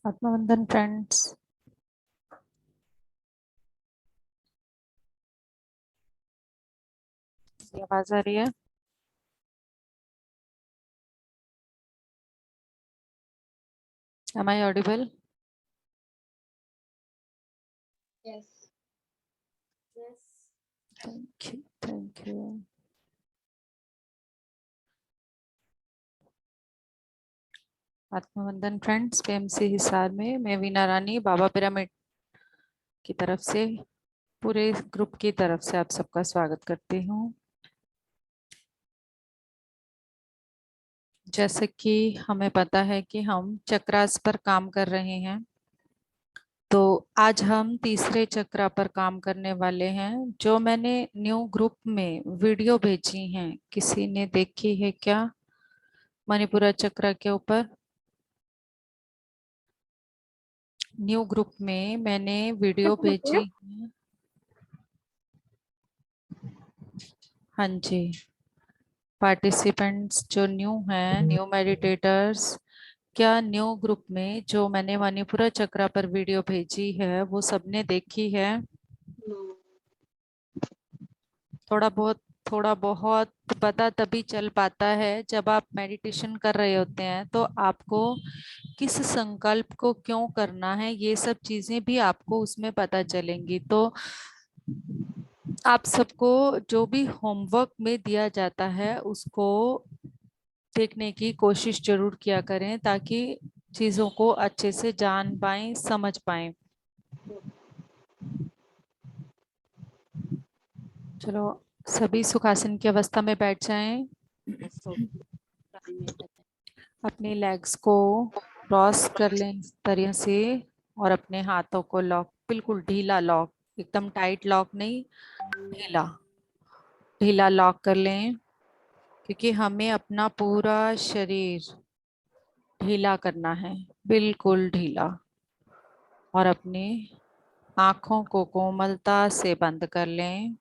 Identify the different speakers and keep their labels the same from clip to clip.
Speaker 1: आत्मवंदन friends. आवाज आ रही है? Am I audible?
Speaker 2: Yes. Yes.
Speaker 1: Thank you. Thank you. आत्मवंदन फ्रेंड्स, PMC हिसार में मैं वीना रानी बाबा पिरामिड की तरफ से पूरे ग्रुप की तरफ से आप सबका स्वागत करती हूँ। जैसे कि हमें पता है कि हम चक्रास पर काम कर रहे हैं, तो आज हम तीसरे चक्रा पर काम करने वाले हैं। जो मैंने न्यू ग्रुप में वीडियो भेजी हैं, किसी ने देखी है क्या? मणिपुरा चक्रा के ऊपर न्यू ग्रुप में मैंने वीडियो भेजी है। हाँ जी, पार्टिसिपेंट्स जो न्यू हैं, न्यू मेडिटेटर्स, क्या न्यू ग्रुप में जो मैंने मणिपुरा चक्रा पर वीडियो भेजी है वो सबने देखी है? थोड़ा बहुत पता तभी चल पाता है जब आप मेडिटेशन कर रहे होते हैं, तो आपको किस संकल्प को क्यों करना है ये सब चीजें भी आपको उसमें पता चलेंगी। तो आप सबको जो भी होमवर्क में दिया जाता है उसको देखने की कोशिश जरूर किया करें, ताकि चीजों को अच्छे से जान पाएं, समझ पाएं। चलो, सभी सुखासन की अवस्था में बैठ जाएं। अपने लेग्स को क्रॉस कर लें इस तरह से, और अपने हाथों को लॉक, बिल्कुल ढीला लॉक, एकदम टाइट लॉक नहीं, ढीला ढीला लॉक कर लें, क्योंकि हमें अपना पूरा शरीर ढीला करना है, बिल्कुल ढीला। और अपनी आंखों को कोमलता से बंद कर लें।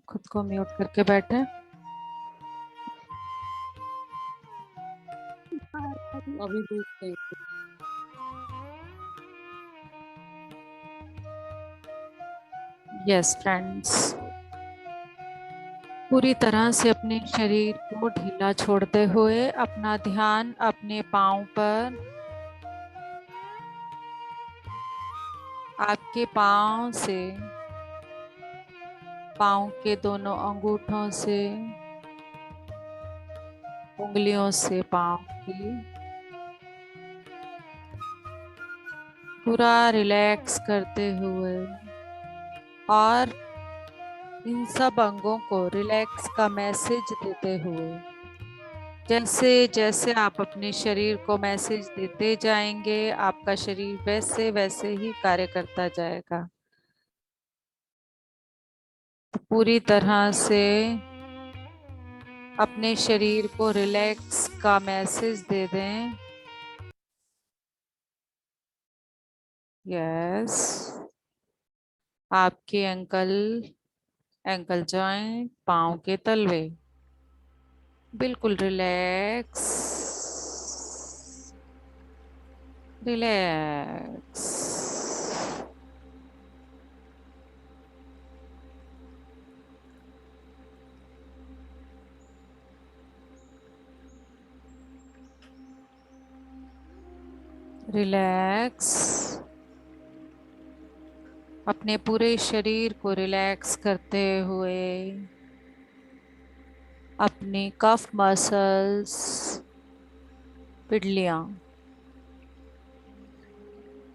Speaker 1: खुद को म्यूट करके बैठे।
Speaker 2: अभी देखते हैं।
Speaker 1: यस फ्रेंड्स, पूरी तरह से अपने शरीर को ढीला छोड़ते हुए अपना ध्यान अपने पाँव पर, आपके पाँव से, पाँव के दोनों अंगूठों से, उंगलियों से पाँव की पूरा रिलैक्स करते हुए और इन सब अंगों को रिलैक्स का मैसेज देते हुए, जैसे जैसे आप अपने शरीर को मैसेज देते जाएंगे, आपका शरीर वैसे वैसे ही कार्य करता जाएगा। तो पूरी तरह से अपने शरीर को रिलैक्स का मैसेज दे दें। यस, आपके एंकल जॉइंट, पाँव के तलवे बिल्कुल रिलैक्स, रिलैक्स। रिलैक्स, अपने पूरे शरीर को रिलैक्स करते हुए अपनी कफ मसल्स, पिडलियां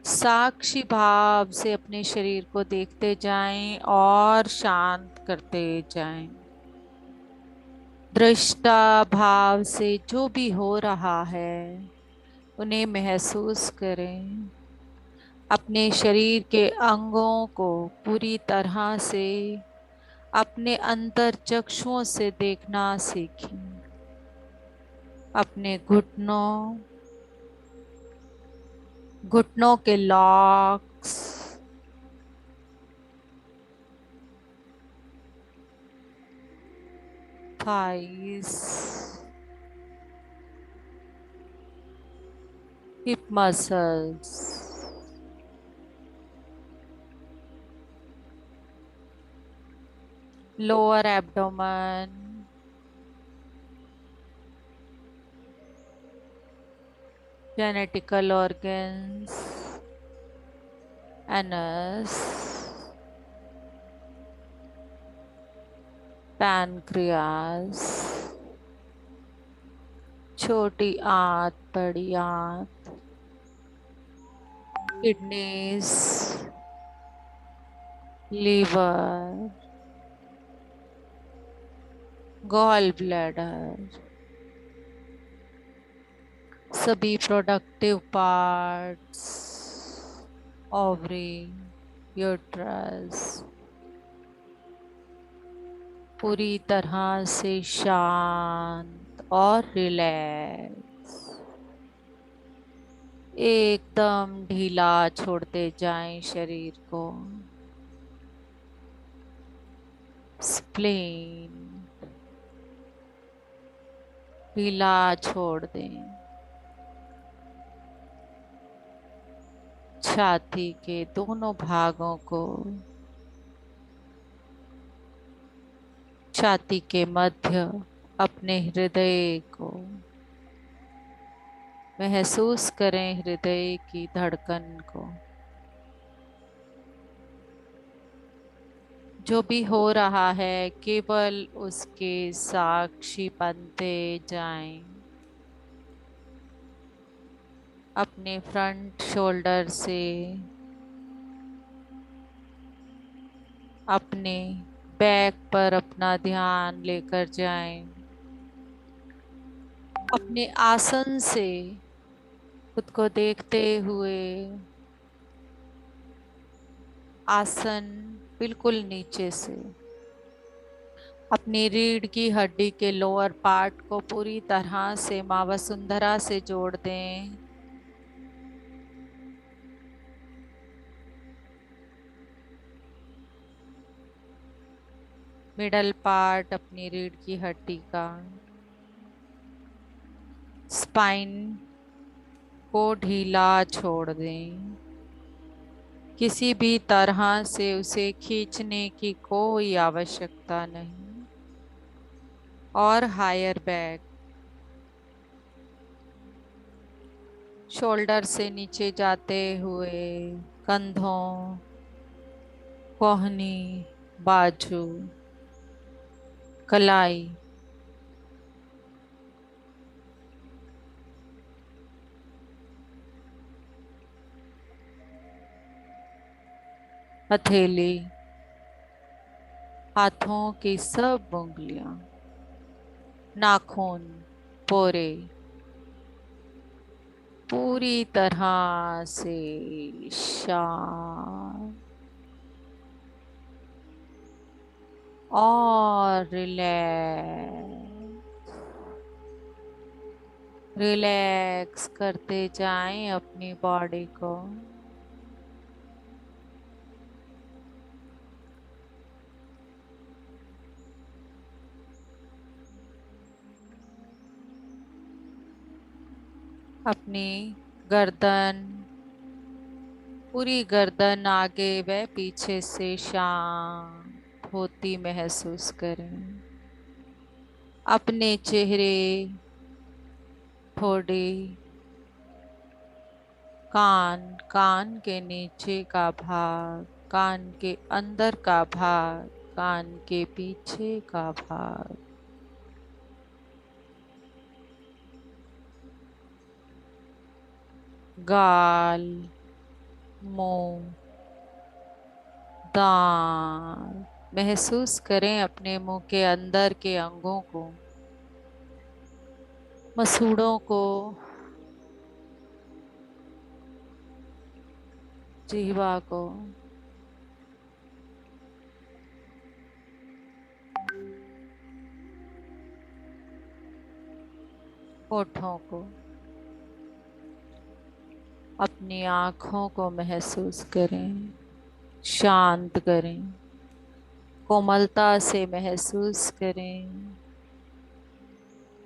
Speaker 1: साक्षी भाव से अपने शरीर को देखते जाएं और शांत करते जाएं। दृष्टा भाव से जो भी हो रहा है उन्हें महसूस करें। अपने शरीर के अंगों को पूरी तरह से अपने अंतर चक्षुओं से देखना सीखें। अपने घुटनों के locks, thighs, hip muscles, lower abdomen, genetical organs, anus, pancreas, छोटी आंत, बड़ी आंत, किडनीज, लीवर, गॉल ब्लैडर, सभी प्रोडक्टिव पार्ट्स, ओवरी, यूट्रस, पूरी तरह से शांत और रिलैक्स। एकदम ढीला छोड़ते जाएं शरीर को। स्प्लेन ढीला छोड़ दें। छाती के दोनों भागों को, छाती के मध्य अपने हृदय को महसूस करें, हृदय की धड़कन को। जो भी हो रहा है केवल उसके साक्षी बनते जाएं। अपने फ्रंट शोल्डर से अपने बैक पर अपना ध्यान लेकर जाएं। अपने आसन से खुद को देखते हुए आसन बिल्कुल नीचे से अपनी रीढ़ की हड्डी के लोअर पार्ट को पूरी तरह से मां वसुंधरा से जोड़ दें। मिडल पार्ट अपनी रीढ़ की हड्डी का, स्पाइन को ढीला छोड़ दें। किसी भी तरह से उसे खींचने की कोई आवश्यकता नहीं। और हायर बैक, शोल्डर से नीचे जाते हुए कंधों, कोहनी, बाजू, कलाई, हथेली, हाथों की सब उंगलियां, नाखून, पोरे पूरी तरह से शांत और रिलैक्स करते जाएं अपनी बॉडी को। अपनी गर्दन, पूरी गर्दन आगे व पीछे से शांत होती महसूस करें। अपने चेहरे, ठोड़ी, कान, कान के नीचे का भाग, कान के अंदर का भाग, कान के पीछे का भाग, गाल, मुंह, दांत महसूस करें अपने मुंह के अंदर के अंगों को, मसूड़ों को, जिह्वा को। होठों को, अपनी आँखों को महसूस करें, शांत करें, कोमलता से महसूस करें।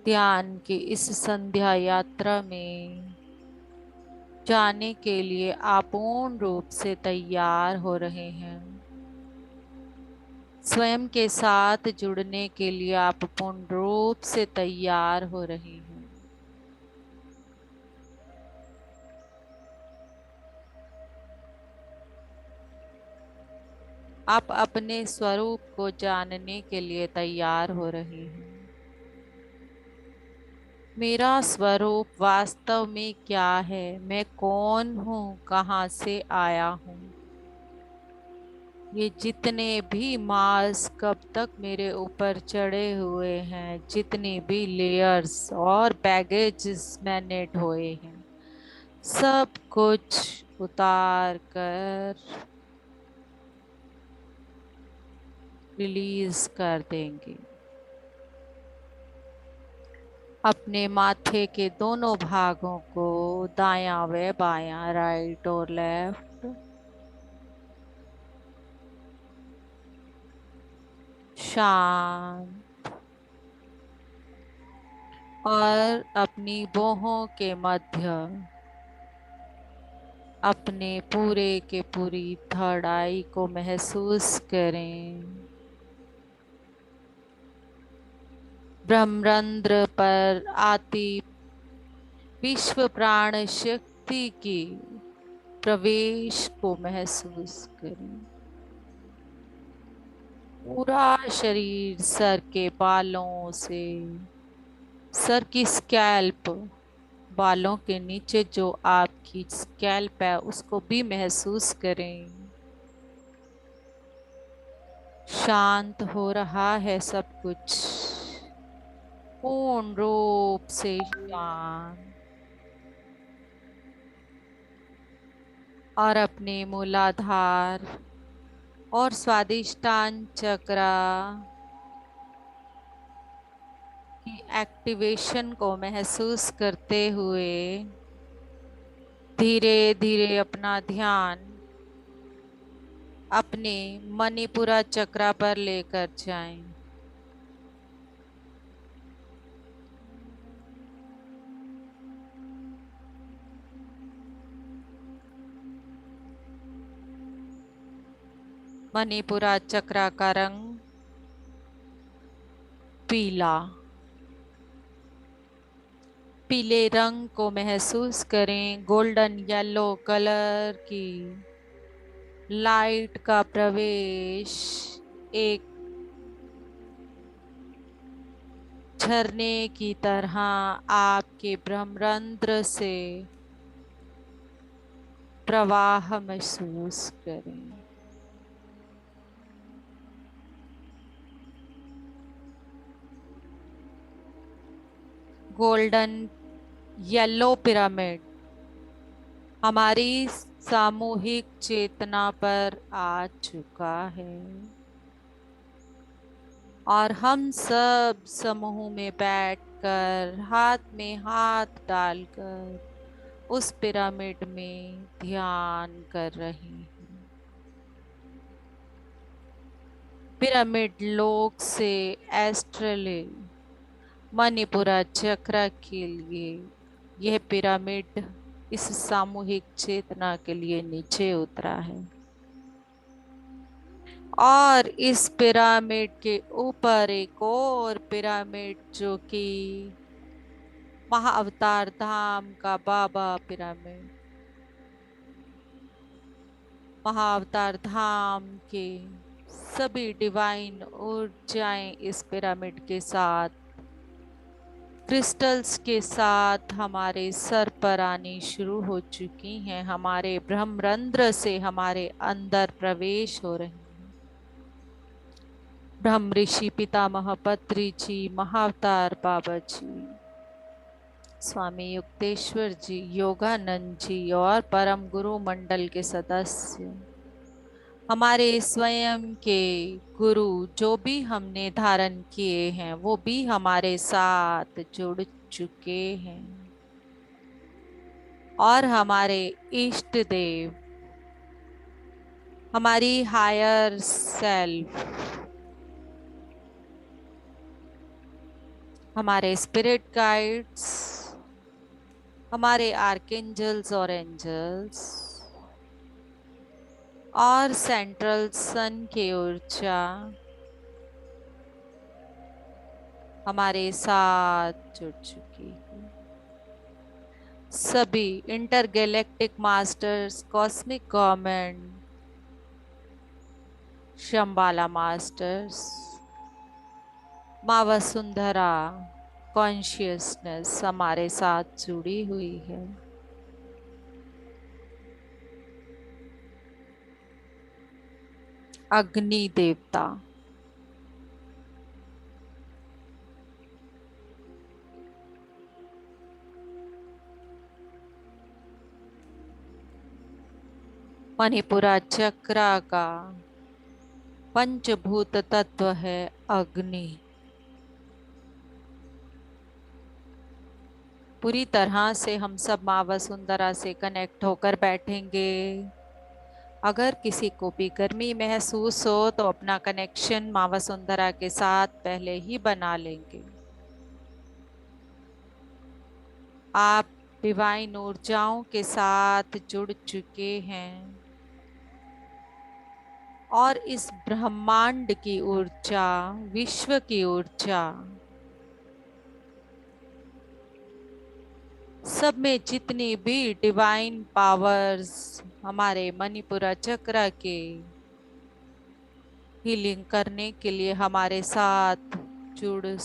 Speaker 1: ध्यान की इस संध्या यात्रा में जाने के लिए आप पूर्ण रूप से तैयार हो रहे हैं। स्वयं के साथ जुड़ने के लिए आप पूर्ण रूप से तैयार हो रहे हैं। आप अपने स्वरूप को जानने के लिए तैयार हो रहे हैं। मेरा स्वरूप वास्तव में क्या है? मैं कौन हूँ? कहाँ से आया हूँ? ये जितने भी मास्क अब तक मेरे ऊपर चढ़े हुए हैं, जितनी भी लेयर्स और बैगेजेस मैंने ढोए हैं, सब कुछ उतार कर रिलीज कर देंगे। अपने माथे के दोनों भागों को, दायां व बायां, राइट और लेफ्ट, शांत, और अपनी बाहों के मध्य, अपने पूरे के पूरी थर्ड आई को महसूस करें। ब्रह्मरंध्र पर आती विश्व प्राण शक्ति की प्रवेश को महसूस करें। पूरा शरीर सर के बालों से, सर की स्कैल्प, बालों के नीचे जो आपकी स्कैल्प है उसको भी महसूस करें। शांत हो रहा है सब कुछ, पूर्ण रूप से शांत। और अपने मूलाधार और स्वादिष्टान चक्र की एक्टिवेशन को महसूस करते हुए धीरे धीरे अपना ध्यान अपने मणिपुरा चक्र पर लेकर जाएं। मणिपुरा चक्र का रंग पीला। पीले रंग को महसूस करें। गोल्डन येलो कलर की लाइट का प्रवेश एक झरने की तरह आपके ब्रह्मरंध्र से प्रवाह महसूस करें। गोल्डन येलो पिरामिड हमारी सामूहिक चेतना पर आ चुका है और हम सब समूह में बैठकर हाथ में हाथ डालकर उस पिरामिड में ध्यान कर रहे हैं। पिरामिड लोक से एस्ट्रली मणिपुरा चक्र के लिए यह पिरामिड इस सामूहिक चेतना के लिए नीचे उतरा है और इस पिरामिड के ऊपर एक और पिरामिड जो कि महाअवतार धाम का बाबा पिरामिड, महाअवतार धाम के सभी डिवाइन ऊर्जाएं इस पिरामिड के साथ, क्रिस्टल्स के साथ हमारे सर पर आनी शुरू हो चुकी हैं। हमारे ब्रह्मरंध्र से हमारे अंदर प्रवेश हो रहे हैं। ब्रह्म ऋषि पितामह पत्री जी, महाअवतार बाबा जी, स्वामी युक्तेश्वर जी, योगानंद जी और परम गुरु मंडल के सदस्य, हमारे स्वयं के गुरु जो भी हमने धारण किए हैं वो भी हमारे साथ जुड़ चुके हैं। और हमारे इष्ट देव, हमारी हायर सेल्फ, हमारे स्पिरिट गाइड्स, हमारे आर्कएंजल्स और एंजल्स और सेंट्रल सन की ऊर्जा हमारे साथ जुड़ चुकी है। सभी intergalactic masters, cosmic government, Shambhala masters, माँ वसुंधरा कॉन्शियसनेस हमारे साथ जुड़ी हुई है। अग्नि देवता, मणिपुरा चक्र का पंचभूत तत्व है अग्नि। पूरी तरह से हम सब माँ वसुंधरा से कनेक्ट होकर बैठेंगे। अगर किसी को भी गर्मी महसूस हो तो अपना कनेक्शन माँ वसुंधरा के साथ पहले ही बना लेंगे। आप डिवाइन ऊर्जाओं के साथ जुड़ चुके हैं और इस ब्रह्मांड की ऊर्जा, विश्व की ऊर्जा, सब में जितनी भी डिवाइन पावर्स हमारे मणिपुरा चक्र के हीलिंग करने के लिए हमारे साथ जुड़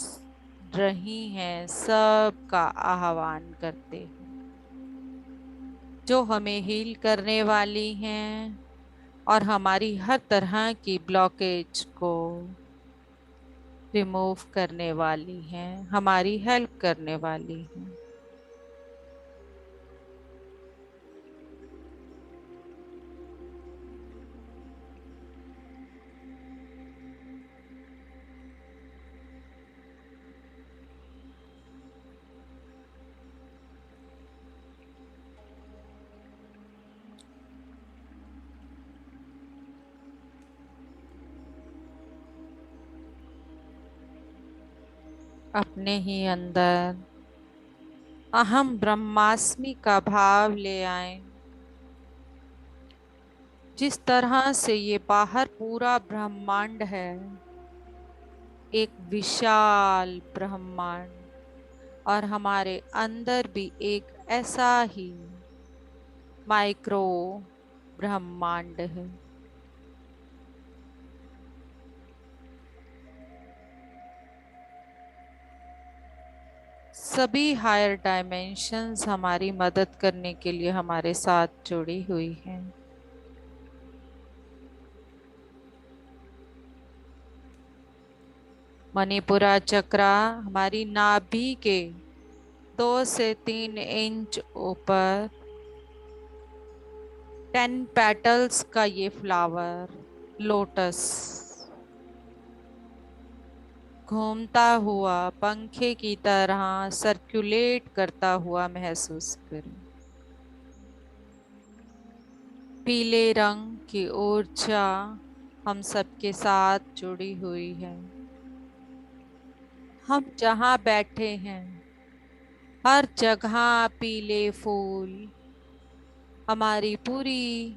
Speaker 1: रही हैं, सबका आह्वान करते हैं। जो हमें हील करने वाली हैं और हमारी हर तरह की ब्लॉकेज को रिमूव करने वाली हैं, हमारी हेल्प करने वाली हैं। अपने ही अंदर अहम ब्रह्मास्मि का भाव ले आए। जिस तरह से ये बाहर पूरा ब्रह्मांड है, एक विशाल ब्रह्मांड, और हमारे अंदर भी एक ऐसा ही माइक्रो ब्रह्मांड है। सभी हायर डायमेंशंस हमारी मदद करने के लिए हमारे साथ जुड़ी हुई हैं। मणिपुरा चक्र हमारी नाभि के 2 से 3 इंच ऊपर 10 पेटल्स का ये फ्लावर लोटस घूमता हुआ पंखे की तरह सर्कुलेट करता हुआ महसूस करें। पीले रंग की ऊर्जा हम सबके साथ जुड़ी हुई है। हम जहाँ बैठे हैं हर जगह पीले फूल, हमारी पूरी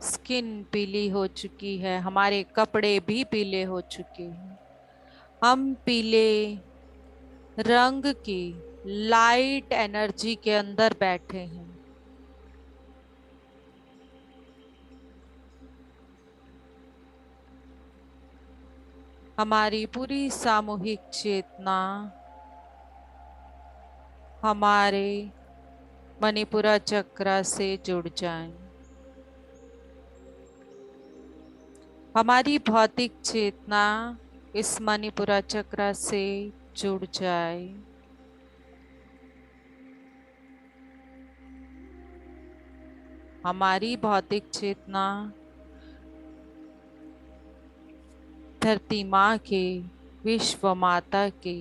Speaker 1: स्किन पीली हो चुकी है, हमारे कपड़े भी पीले हो चुके हैं। हम पीले रंग की लाइट एनर्जी के अंदर बैठे हैं। हमारी पूरी सामूहिक चेतना हमारे मणिपुरा चक्र से जुड़ जाए। हमारी भौतिक चेतना इस मणिपुरा चक्र से जुड़ जाए। हमारी भौतिक चेतना धरती माँ के, विश्व माता के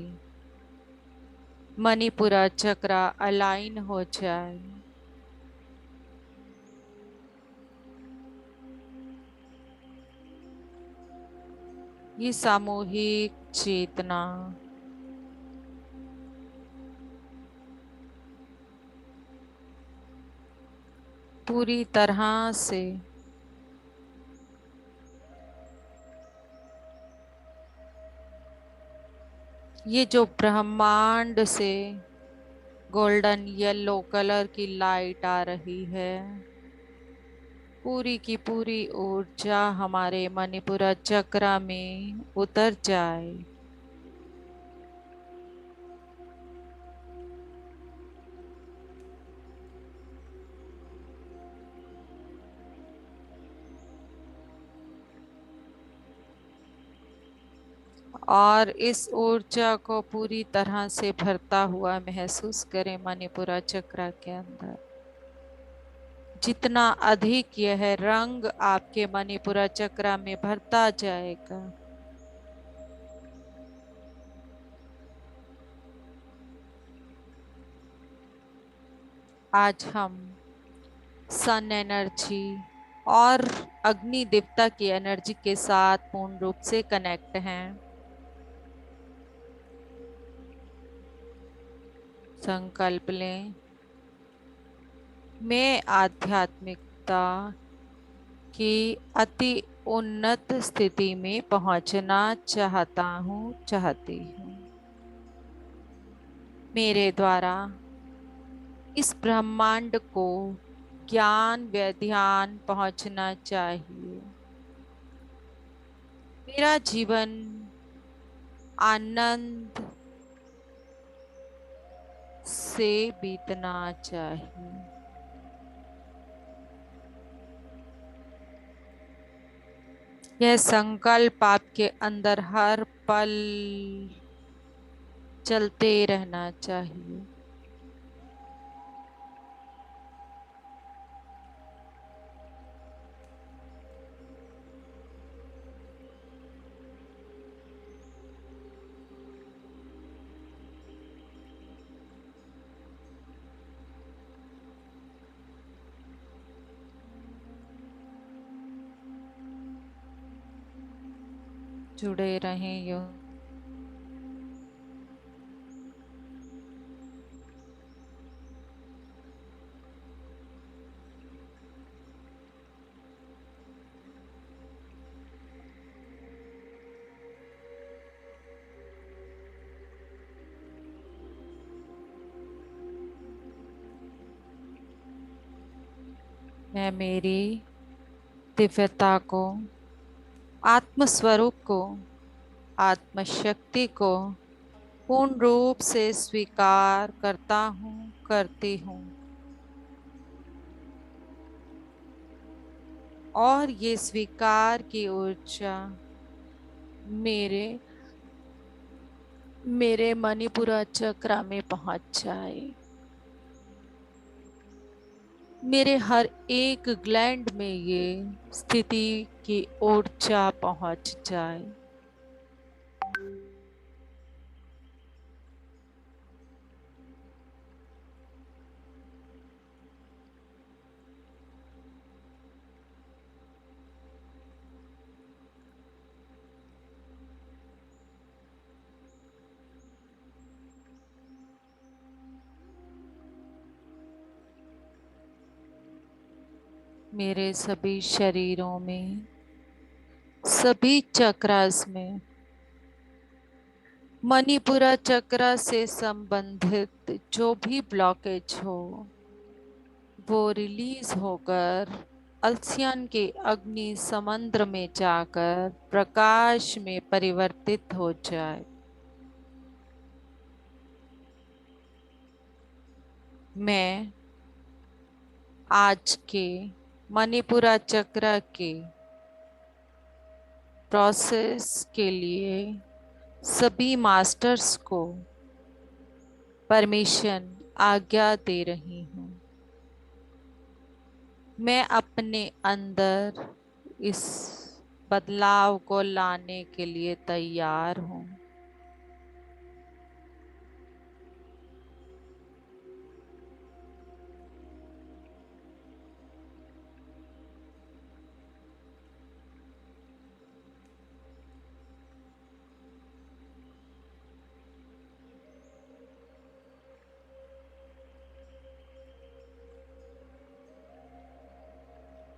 Speaker 1: मणिपुरा चक्र अलाइन हो जाए। ये सामूहिक चेतना पूरी तरह से ये जो ब्रह्मांड से गोल्डन येलो कलर की लाइट आ रही है, पूरी की पूरी ऊर्जा हमारे मणिपुरा चक्र में उतर जाए। और इस ऊर्जा को पूरी तरह से भरता हुआ महसूस करें मणिपुरा चक्र के अंदर। जितना अधिक यह रंग आपके मणिपुरा चक्र में भरता जाएगा, आज हम सन एनर्जी और अग्नि देवता की एनर्जी के साथ पूर्ण रूप से कनेक्ट हैं। संकल्प लें, मैं आध्यात्मिकता की अति उन्नत स्थिति में पहुंचना चाहता हूँ, चाहती हूँ। मेरे द्वारा इस ब्रह्मांड को ज्ञान व ध्यान पहुंचना चाहिए। मेरा जीवन आनंद से बीतना चाहिए। यह संकल्प आपके अंदर हर पल चलते रहना चाहिए। जुड़े रहें यूं। मैं मेरी दिव्यता को, आत्म स्वरूप को, आत्मशक्ति को पूर्ण रूप से स्वीकार करता हूँ, करती हूँ। और ये स्वीकार की ऊर्जा मेरे मणिपुरा चक्र में पहुंच जाए। मेरे हर एक ग्लैंड में ये स्थिति की ऊर्जा पहुंच जाए। मेरे सभी शरीरों में, सभी चक्रास में मणिपुरा चक्र से संबंधित जो भी ब्लॉकेज हो वो रिलीज होकर अल्सियन के अग्नि समुद्र में जाकर प्रकाश में परिवर्तित हो जाए। मैं आज के मणिपुरा चक्र के प्रोसेस के लिए सभी मास्टर्स को परमिशन, आज्ञा दे रही हूँ। मैं अपने अंदर इस बदलाव को लाने के लिए तैयार हूँ।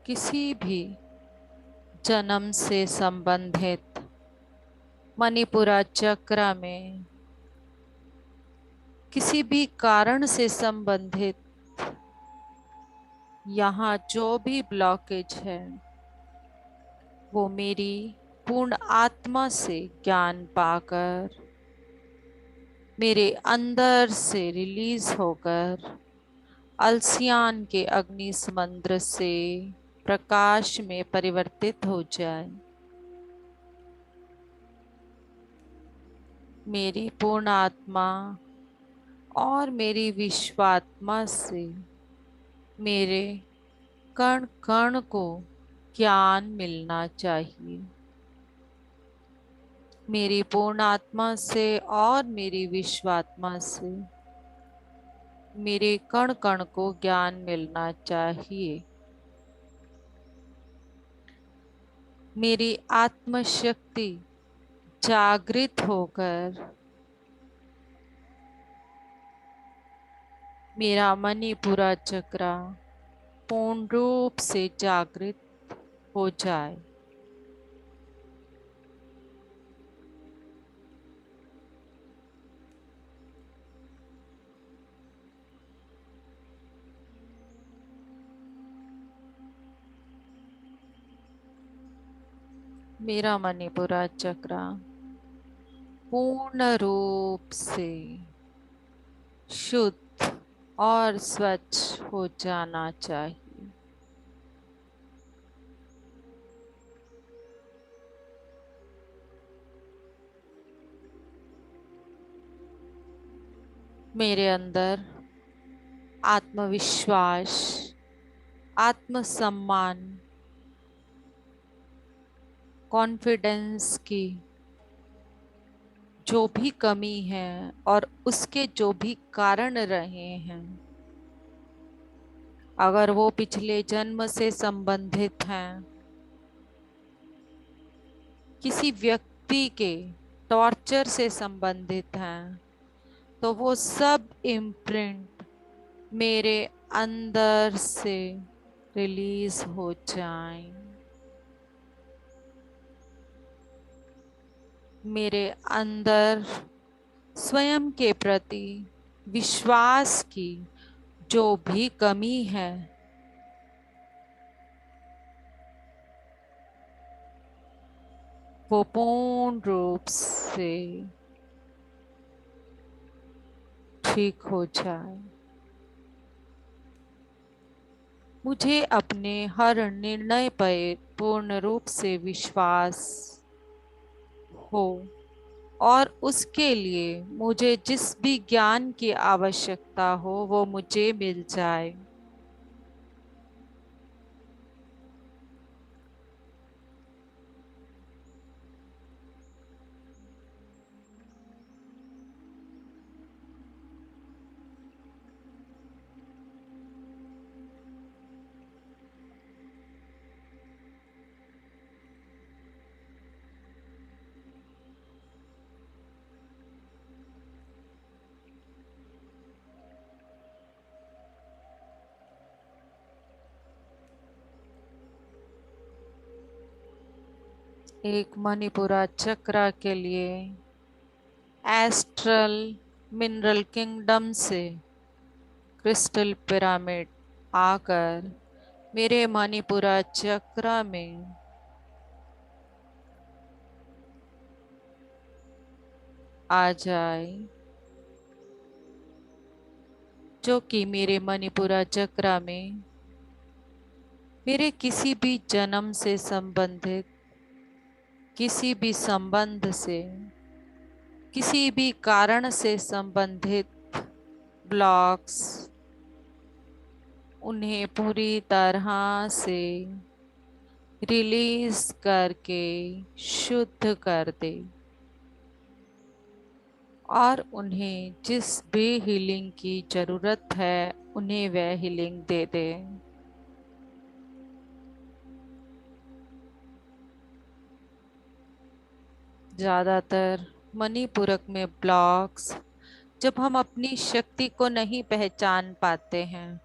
Speaker 1: किसी भी जन्म से संबंधित मणिपुरा चक्र में किसी भी कारण से संबंधित यहाँ जो भी ब्लॉकेज है वो मेरी पूर्ण आत्मा से ज्ञान पाकर मेरे अंदर से रिलीज होकर अलसियान के अग्नि समुद्र से प्रकाश में परिवर्तित हो जाए। मेरी पूर्ण आत्मा और मेरी विश्वात्मा से मेरे कण कण को ज्ञान मिलना चाहिए। मेरी पूर्ण आत्मा से और मेरी विश्वात्मा से मेरे कण कण को ज्ञान मिलना चाहिए। मेरी आत्मशक्ति जागृत होकर मेरा मणिपुरा चक्र पूर्ण रूप से जागृत हो जाए। मेरा मणिपुरा चक्र पूर्ण रूप से शुद्ध और स्वच्छ हो जाना चाहिए। मेरे अंदर आत्मविश्वास, आत्मसम्मान, कॉन्फिडेंस की जो भी कमी है और उसके जो भी कारण रहे हैं, अगर वो पिछले जन्म से संबंधित हैं, किसी व्यक्ति के टॉर्चर से संबंधित हैं, तो वो सब इम्प्रिंट मेरे अंदर से रिलीज हो जाएं। मेरे अंदर स्वयं के प्रति विश्वास की जो भी कमी है, वो पूर्ण रूप से ठीक हो जाए। मुझे अपने हर निर्णय पर पूर्ण रूप से विश्वास हो और उसके लिए मुझे जिस भी ज्ञान की आवश्यकता हो वो मुझे मिल जाए। एक मणिपुरा चक्र के लिए एस्ट्रल मिनरल किंगडम से क्रिस्टल पिरामिड आकर मेरे मणिपुरा चक्र में आ जाए, जो कि मेरे मणिपुरा चक्र में मेरे किसी भी जन्म से संबंधित किसी भी संबंध से, किसी भी कारण से संबंधित ब्लॉक्स, उन्हें पूरी तरह से रिलीज करके शुद्ध कर दे और उन्हें जिस भी हीलिंग की जरूरत है उन्हें वह हीलिंग दे दे। ज्यादातर मणिपुरक में ब्लॉक्स जब हम अपनी शक्ति को नहीं पहचान पाते हैं,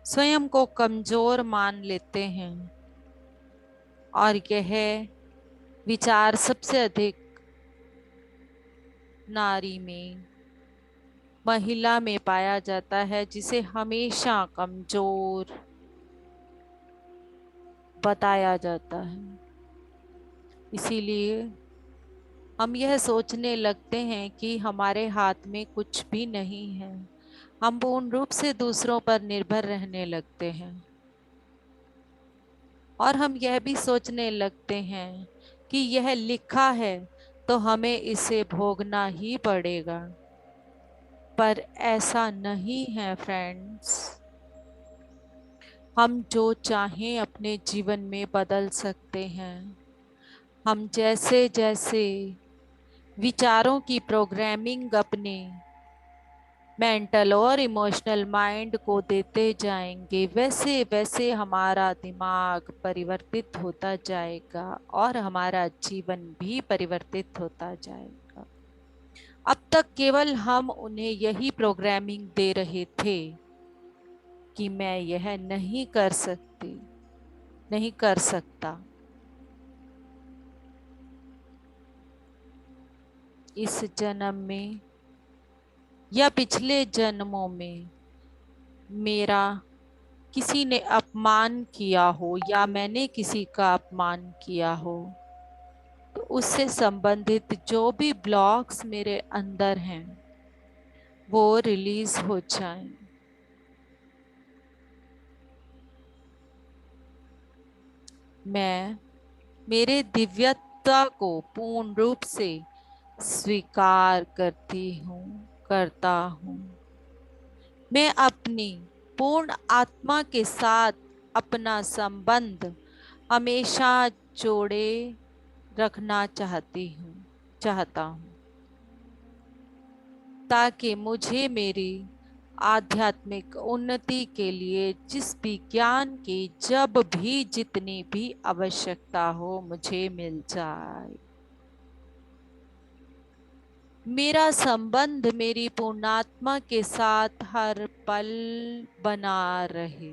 Speaker 1: स्वयं को कमजोर मान लेते हैं और यह विचार सबसे अधिक नारी में, महिला में पाया जाता है, जिसे हमेशा कमजोर बताया जाता है। इसीलिए हम यह सोचने लगते हैं कि हमारे हाथ में कुछ भी नहीं है। हम पूर्ण रूप से दूसरों पर निर्भर रहने लगते हैं और हम यह भी सोचने लगते हैं कि यह लिखा है तो हमें इसे भोगना ही पड़ेगा। पर ऐसा नहीं है फ्रेंड्स। हम जो चाहें अपने जीवन में बदल सकते हैं। हम जैसे जैसे विचारों की प्रोग्रामिंग अपने मेंटल और इमोशनल माइंड को देते जाएंगे, वैसे वैसे हमारा दिमाग परिवर्तित होता जाएगा और हमारा जीवन भी परिवर्तित होता जाएगा। अब तक केवल हम उन्हें यही प्रोग्रामिंग दे रहे थे कि मैं यह नहीं कर सकती, नहीं कर सकता। इस जन्म में या पिछले जन्मों में मेरा किसी ने अपमान किया हो या मैंने किसी का अपमान किया हो, तो उससे संबंधित जो भी ब्लॉक्स मेरे अंदर हैं वो रिलीज हो जाएं। मैं मेरे दिव्यता को पूर्ण रूप से स्वीकार करता हूँ। मैं अपनी पूर्ण आत्मा के साथ अपना संबंध हमेशा जोड़े रखना चाहता हूँ, ताकि मुझे मेरी आध्यात्मिक उन्नति के लिए जिस भी ज्ञान की जब भी जितनी भी आवश्यकता हो मुझे मिल जाए। मेरा संबंध मेरी पूर्णात्मा के साथ हर पल बना रहे।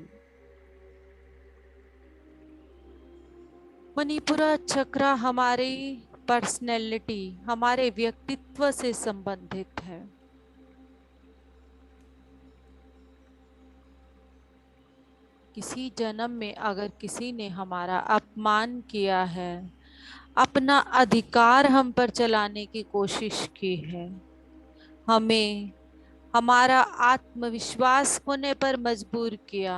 Speaker 1: मणिपुरा चक्र हमारी पर्सनैलिटी, हमारे व्यक्तित्व से संबंधित है। किसी जन्म में अगर किसी ने हमारा अपमान किया है, अपना अधिकार हम पर चलाने की कोशिश की है, हमें हमारा आत्मविश्वास खोने पर मजबूर किया,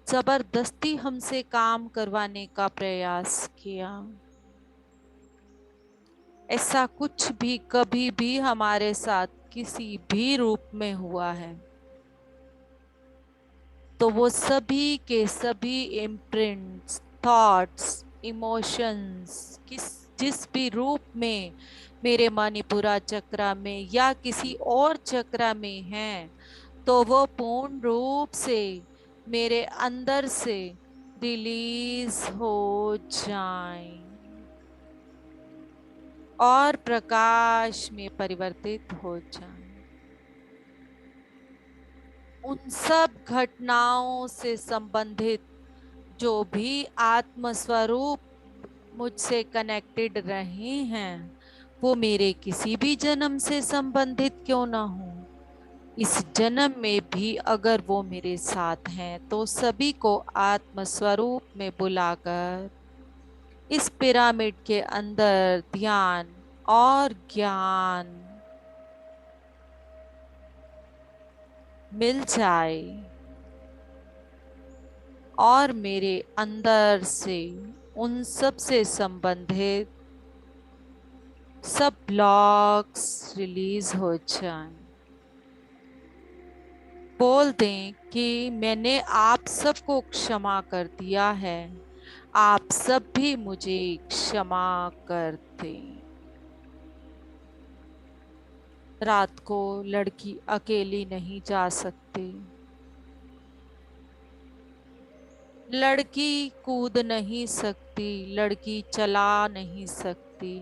Speaker 1: जबरदस्ती हमसे काम करवाने का प्रयास किया, ऐसा कुछ भी कभी भी हमारे साथ किसी भी रूप में हुआ है, तो वो सभी के सभी इम्प्रिंट्स, थॉट्स, इमोशंस जिस भी रूप में मेरे मणिपुरा चक्र में या किसी और चक्र में हैं, तो वो पूर्ण रूप से मेरे अंदर से रिलीज हो जाएं और प्रकाश में परिवर्तित हो जाएं। उन सब घटनाओं से संबंधित जो भी आत्म स्वरूप मुझसे कनेक्टेड रहे हैं, वो मेरे किसी भी जन्म से संबंधित क्यों ना हो, इस जन्म में भी अगर वो मेरे साथ हैं, तो सभी को आत्म स्वरूप में बुलाकर इस पिरामिड के अंदर ध्यान और ज्ञान मिल जाए और मेरे अंदर से उन सब से संबंधित सब ब्लॉक्स रिलीज हो जाएं। बोल दें कि मैंने आप सबको क्षमा कर दिया है, आप सब भी मुझे क्षमा कर दें। रात को लड़की अकेली नहीं जा सकती। लड़की कूद नहीं सकती, लड़की चला नहीं सकती,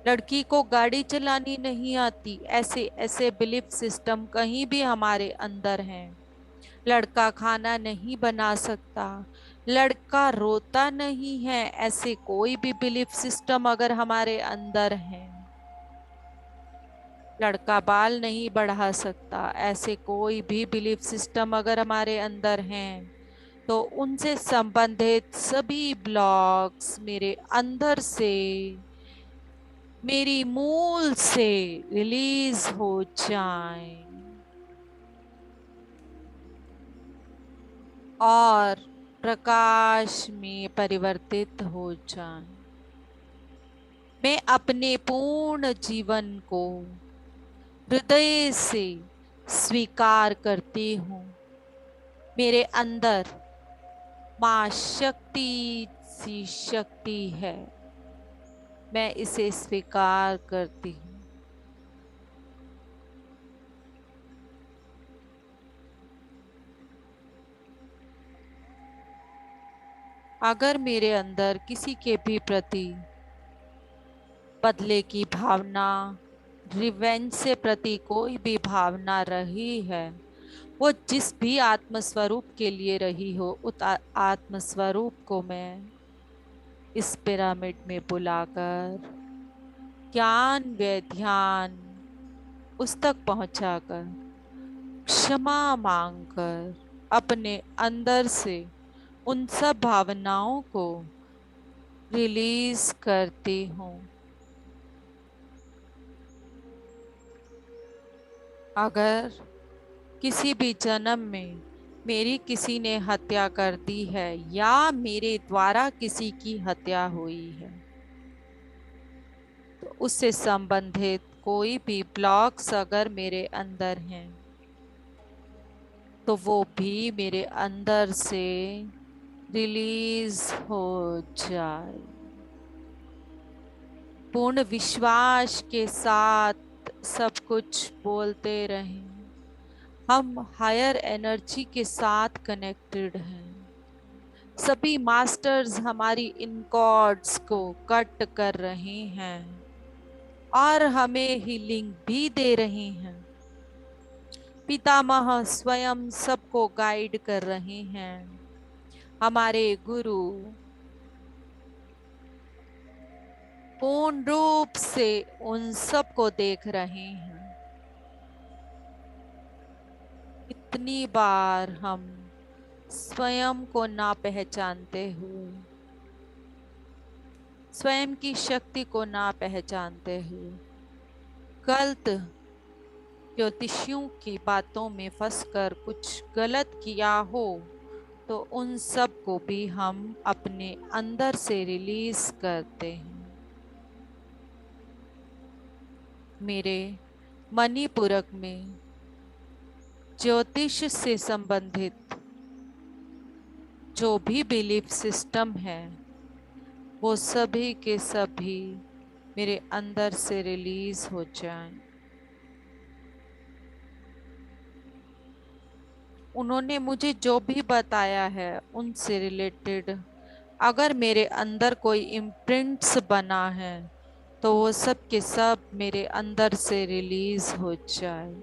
Speaker 1: लड़की को गाड़ी चलानी नहीं आती। ऐसे ऐसे बिलीफ सिस्टम कहीं भी हमारे अंदर हैं। लड़का खाना नहीं बना सकता, लड़का रोता नहीं है, ऐसे कोई भी बिलीफ सिस्टम अगर हमारे अंदर हैं। लड़का बाल नहीं बढ़ा सकता, ऐसे कोई भी बिलीफ सिस्टम अगर हमारे अंदर हैं, तो उनसे संबंधित सभी ब्लॉक्स मेरे अंदर से, मेरी मूल से रिलीज हो जाएं और प्रकाश में परिवर्तित हो जाएं। मैं अपने पूर्ण जीवन को हृदय से स्वीकार करती हूँ। मेरे अंदर माँ शक्ति सी शक्ति है, मैं इसे स्वीकार करती हूँ। अगर मेरे अंदर किसी के भी प्रति बदले की भावना, रिवेंज से प्रति कोई भी भावना रही है, वो जिस भी आत्मस्वरूप के लिए रही हो, उस आत्मस्वरूप को मैं इस पिरामिड में बुलाकर ज्ञान व ध्यान उस तक पहुंचाकर क्षमा मांगकर अपने अंदर से उन सब भावनाओं को रिलीज करती हूँ। अगर किसी भी जन्म में मेरी किसी ने हत्या कर दी है या मेरे द्वारा किसी की हत्या हुई है, तो उससे संबंधित कोई भी ब्लॉक्स अगर मेरे अंदर हैं, तो वो भी मेरे अंदर से रिलीज हो जाए। पूर्ण विश्वास के साथ सब कुछ बोलते रहें। हम हायर एनर्जी के साथ कनेक्टेड हैं। सभी मास्टर्स हमारी इन कॉर्ड्स को कट कर रहे हैं और हमें हीलिंग भी दे रहे हैं। पितामह स्वयं सबको गाइड कर रहे हैं। हमारे गुरु पूर्ण रूप से उन सबको देख रहे हैं। इतनी बार हम स्वयं को ना पहचानते हुए, स्वयं की शक्ति को ना पहचानते हुए, गलत ज्योतिषियों की बातों में फंसकर कुछ गलत किया हो, तो उन सब को भी हम अपने अंदर से रिलीज करते हैं। मेरे मणिपुरक में ज्योतिष से संबंधित जो भी बिलीफ सिस्टम है, वो सभी के सभी मेरे अंदर से रिलीज हो जाएं। उन्होंने मुझे जो भी बताया है उनसे रिलेटेड अगर मेरे अंदर कोई इम्प्रिंट्स बना है, तो वो सब के सब मेरे अंदर से रिलीज हो जाए।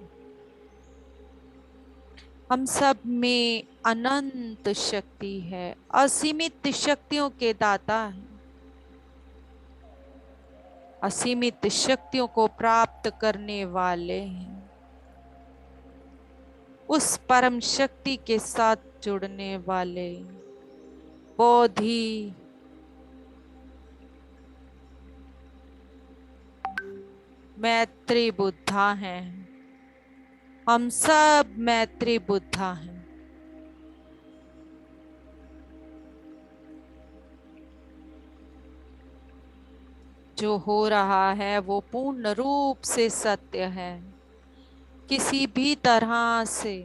Speaker 1: हम सब में अनंत शक्ति है, असीमित शक्तियों के दाता है। असीमित शक्तियों को प्राप्त करने वाले हैं। उस परम शक्ति के साथ जुड़ने वाले बोधि मैत्री बुद्धा हैं। हम सब मैत्री बुद्धा हैं। जो हो रहा है वो पूर्ण रूप से सत्य है। किसी भी तरह से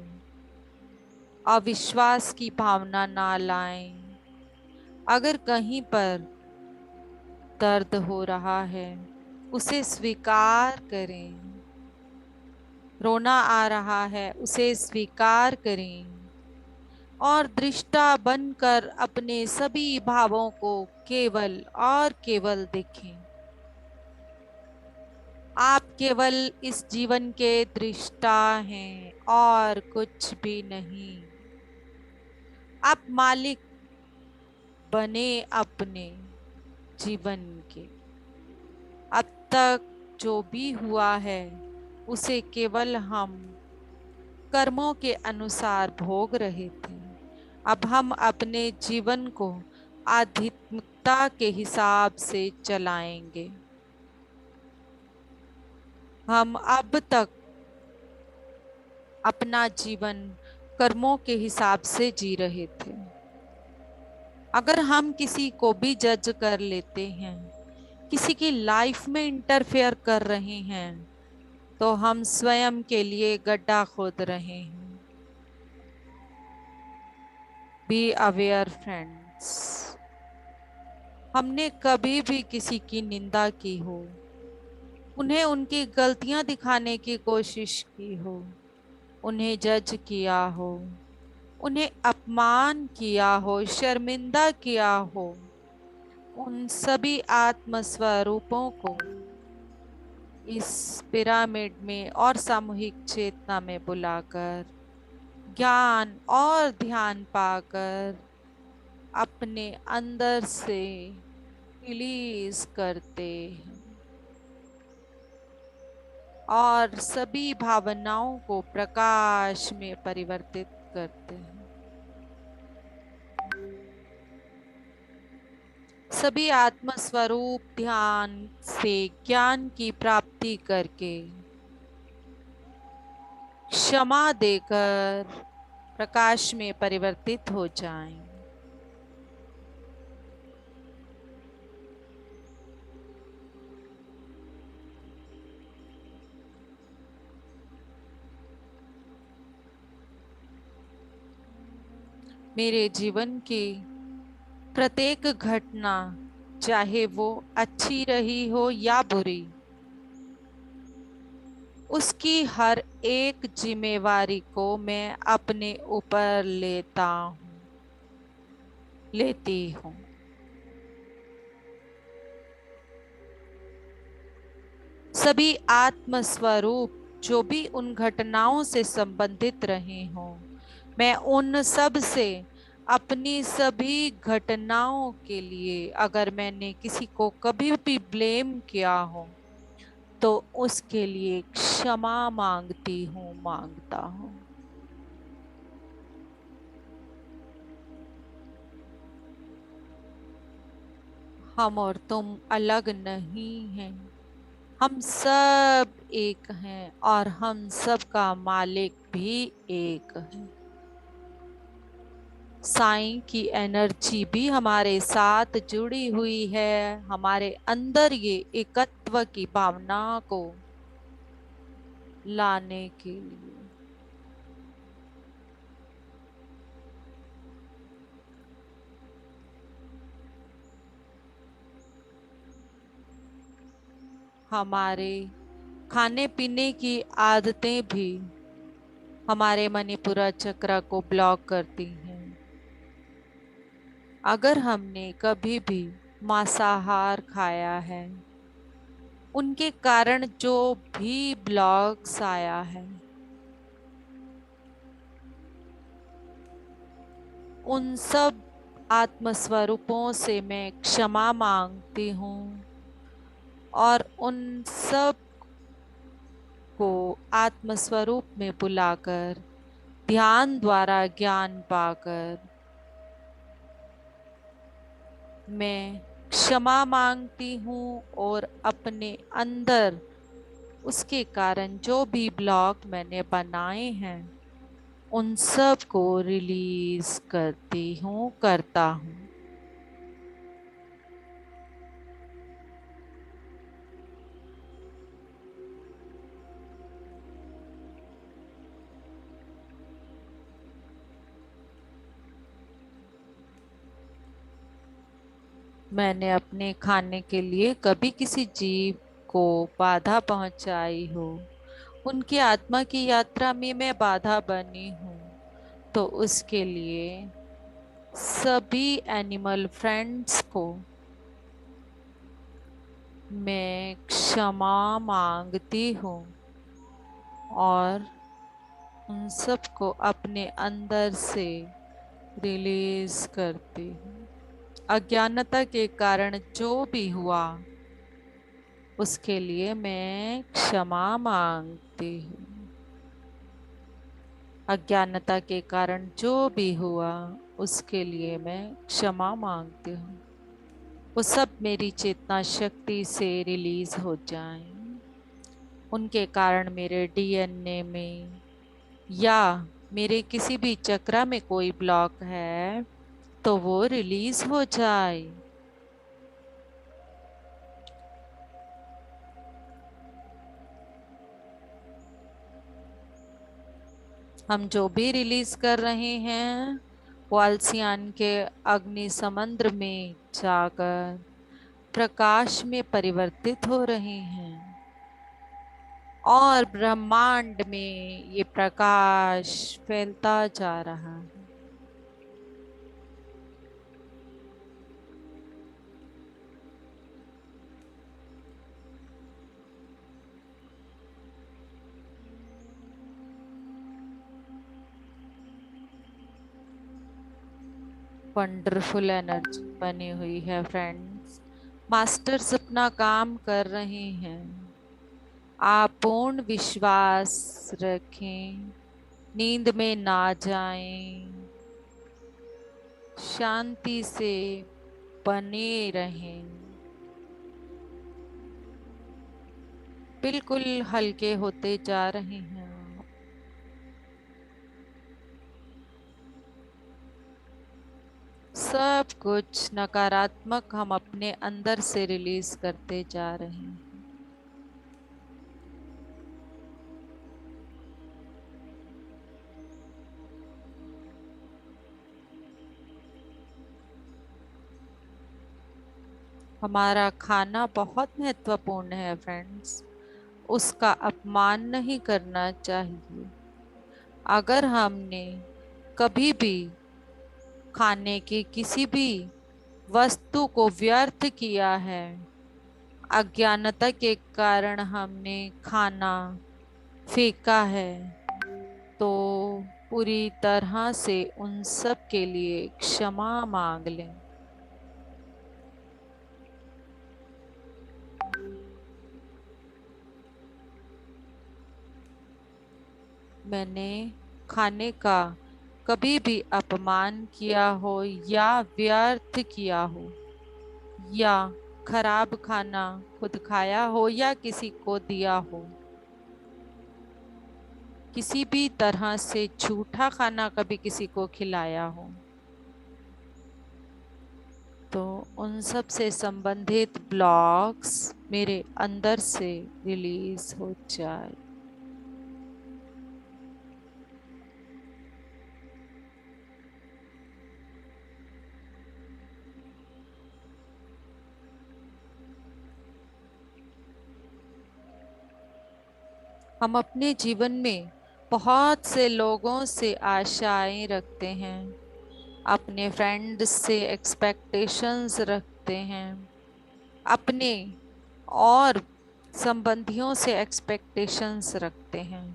Speaker 1: अविश्वास की भावना ना लाएं। अगर कहीं पर दर्द हो रहा है उसे स्वीकार करें, रोना आ रहा है उसे स्वीकार करें और दृष्टा बनकर अपने सभी भावों को केवल और केवल देखें। आप केवल इस जीवन के दृष्टा हैं और कुछ भी नहीं। आप मालिक बने अपने जीवन के। अब तक जो भी हुआ है उसे केवल हम कर्मों के अनुसार भोग रहे थे। अब हम अपने जीवन को आध्यात्मिकता के हिसाब से चलाएंगे। हम अब तक अपना जीवन कर्मों के हिसाब से जी रहे थे। अगर हम किसी को भी जज कर लेते हैं, किसी की लाइफ में इंटरफेयर कर रहे हैं, तो हम स्वयं के लिए गड्ढा खोद रहे हैं। Be aware friends. हमने कभी भी किसी की निंदा की हो, उन्हें उनकी गलतियां दिखाने की कोशिश की हो, उन्हें जज किया हो, उन्हें अपमान किया हो, शर्मिंदा किया हो, उन सभी आत्म स्वरूपों को इस पिरामिड में और सामूहिक चेतना में बुलाकर ज्ञान और ध्यान पाकर अपने अंदर से रिलीज करते हैं और सभी भावनाओं को प्रकाश में परिवर्तित करते हैं। सभी आत्म स्वरूप ध्यान से ज्ञान की प्राप्ति करके क्षमा देकर प्रकाश में परिवर्तित हो जाएं। मेरे जीवन की प्रत्येक घटना, चाहे वो अच्छी रही हो या बुरी, उसकी हर एक जिम्मेवारी को मैं अपने ऊपर लेती हूँ। सभी आत्म स्वरूप जो भी उन घटनाओं से संबंधित रहे हों, मैं उन सब से अपनी सभी घटनाओं के लिए, अगर मैंने किसी को कभी भी ब्लेम किया हो, तो उसके लिए क्षमा मांगता हूँ। हम और तुम अलग नहीं हैं, हम सब एक हैं और हम सब का मालिक भी एक है। साईं की एनर्जी भी हमारे साथ जुड़ी हुई है, हमारे अंदर ये एकत्व की भावना को लाने के लिए। हमारे खाने पीने की आदतें भी हमारे मणिपुरा चक्र को ब्लॉक करती हैं। अगर हमने कभी भी मांसाहार खाया है, उनके कारण जो भी ब्लॉक्स आया है, उन सब आत्मस्वरूपों से मैं क्षमा मांगती हूँ और उन सब को आत्मस्वरूप में बुलाकर ध्यान द्वारा ज्ञान पाकर मैं क्षमा मांगती हूँ और अपने अंदर उसके कारण जो भी ब्लॉक मैंने बनाए हैं उन सब को रिलीज करता हूँ। मैंने अपने खाने के लिए कभी किसी जीव को बाधा पहुंचाई हो, उनकी आत्मा की यात्रा में मैं बाधा बनी हूँ, तो उसके लिए सभी एनिमल फ्रेंड्स को मैं क्षमा मांगती हूँ और उन सबको अपने अंदर से रिलीज करती हूँ। अज्ञानता के कारण जो भी हुआ उसके लिए मैं क्षमा मांगती हूँ। अज्ञानता के कारण जो भी हुआ उसके लिए मैं क्षमा मांगती हूँ। वो सब मेरी चेतना शक्ति से रिलीज हो जाएं। उनके कारण मेरे डीएनए में या मेरे किसी भी चक्रा में कोई ब्लॉक है तो वो रिलीज हो जाए। हम जो भी रिलीज कर रहे हैं वो आलसियान के अग्नि समुद्र में जाकर प्रकाश में परिवर्तित हो रहे हैं और ब्रह्मांड में ये प्रकाश फैलता जा रहा है। वंडरफुल एनर्जी बनी हुई है फ्रेंड्स। मास्टर्स अपना काम कर रहे हैं। आप पूर्ण विश्वास रखें, नींद में ना जाएं, शांति से बने रहें, बिल्कुल हल्के होते जा रहे हैं। सब कुछ नकारात्मक हम अपने अंदर से रिलीज करते जा रहे हैं। हमारा खाना बहुत महत्वपूर्ण है फ्रेंड्स, उसका अपमान नहीं करना चाहिए। अगर हमने कभी भी खाने की किसी भी वस्तु को व्यर्थ किया है, अज्ञानता के कारण हमने खाना फेंका है, तो पूरी तरह से उन सब के लिए क्षमा मांग लें। मैंने खाने का कभी भी अपमान किया हो या व्यर्थ किया हो या खराब खाना खुद खाया हो या किसी को दिया हो, किसी भी तरह से झूठा खाना कभी किसी को खिलाया हो, तो उन सब से संबंधित ब्लॉक्स मेरे अंदर से रिलीज हो जाए। हम अपने जीवन में बहुत से लोगों से आशाएं रखते हैं, अपने फ्रेंड्स से एक्सपेक्टेशंस रखते हैं, अपने और संबंधियों से एक्सपेक्टेशंस रखते हैं।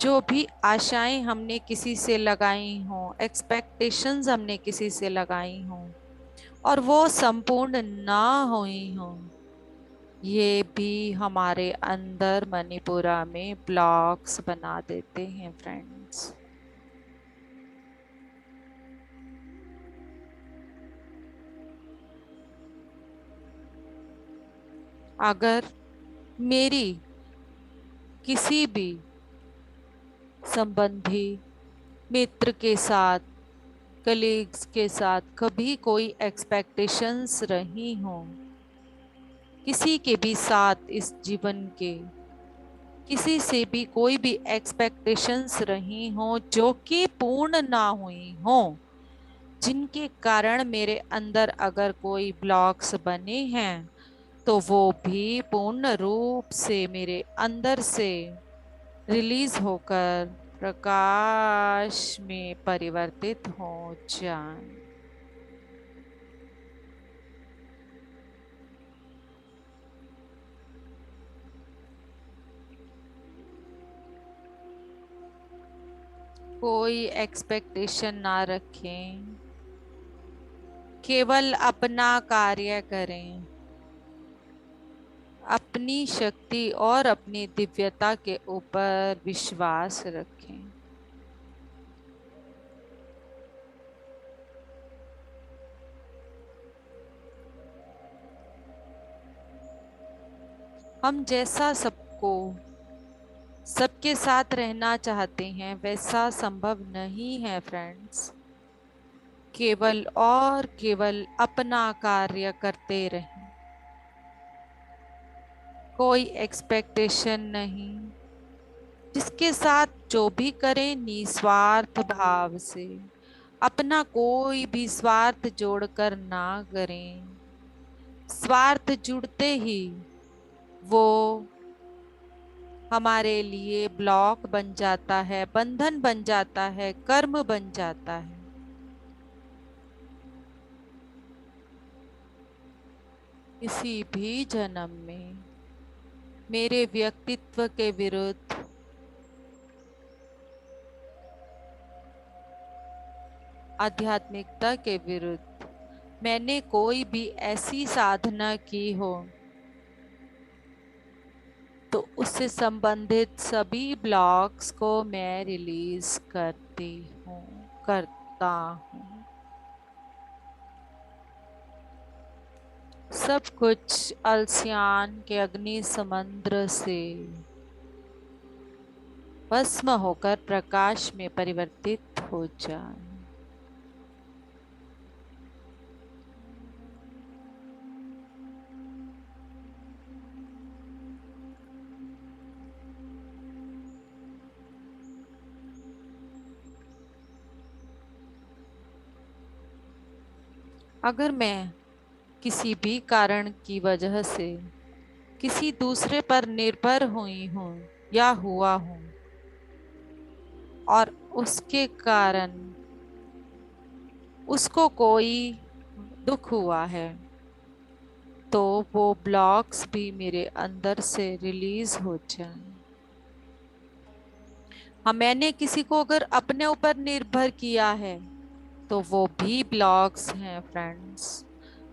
Speaker 1: जो भी आशाएं हमने किसी से लगाई हों, एक्सपेक्टेशंस हमने किसी से लगाई हों और वो संपूर्ण ना हुई हों, ये भी हमारे अंदर मणिपुरा में ब्लॉक्स बना देते हैं फ्रेंड्स। अगर मेरी किसी भी संबंधी मित्र के साथ, कलीग्स के साथ कभी कोई एक्सपेक्टेशंस रही हों, किसी के भी साथ इस जीवन के किसी से भी कोई भी एक्सपेक्टेशंस रही हों जो कि पूर्ण ना हुई हों, जिनके कारण मेरे अंदर अगर कोई ब्लॉक्स बने हैं तो वो भी पूर्ण रूप से मेरे अंदर से रिलीज होकर प्रकाश में परिवर्तित हो जाए। कोई एक्सपेक्टेशन ना रखें, केवल अपना कार्य करें, अपनी शक्ति और अपनी दिव्यता के ऊपर विश्वास रखें। हम जैसा सबके साथ रहना चाहते हैं वैसा संभव नहीं है फ्रेंड्स। केवल और केवल अपना कार्य करते रहें, कोई एक्सपेक्टेशन नहीं। जिसके साथ जो भी करें निस्वार्थ भाव से, अपना कोई भी स्वार्थ जोड़कर ना करें। स्वार्थ जुड़ते ही वो हमारे लिए ब्लॉक बन जाता है, बंधन बन जाता है, कर्म बन जाता है। किसी भी जन्म में मेरे व्यक्तित्व के विरुद्ध, आध्यात्मिकता के विरुद्ध मैंने कोई भी ऐसी साधना की हो तो उससे संबंधित सभी ब्लॉक्स को मैं रिलीज करता हूँ। सब कुछ अलसियान के अग्नि समुद्र से भस्म होकर प्रकाश में परिवर्तित हो जाए। अगर मैं किसी भी कारण की वजह से किसी दूसरे पर निर्भर हुई हूँ या हुआ हूँ और उसके कारण उसको कोई दुख हुआ है तो वो ब्लॉक्स भी मेरे अंदर से रिलीज हो जाएं। हाँ, मैंने किसी को अगर अपने ऊपर निर्भर किया है तो वो भी ब्लॉक्स हैं फ्रेंड्स।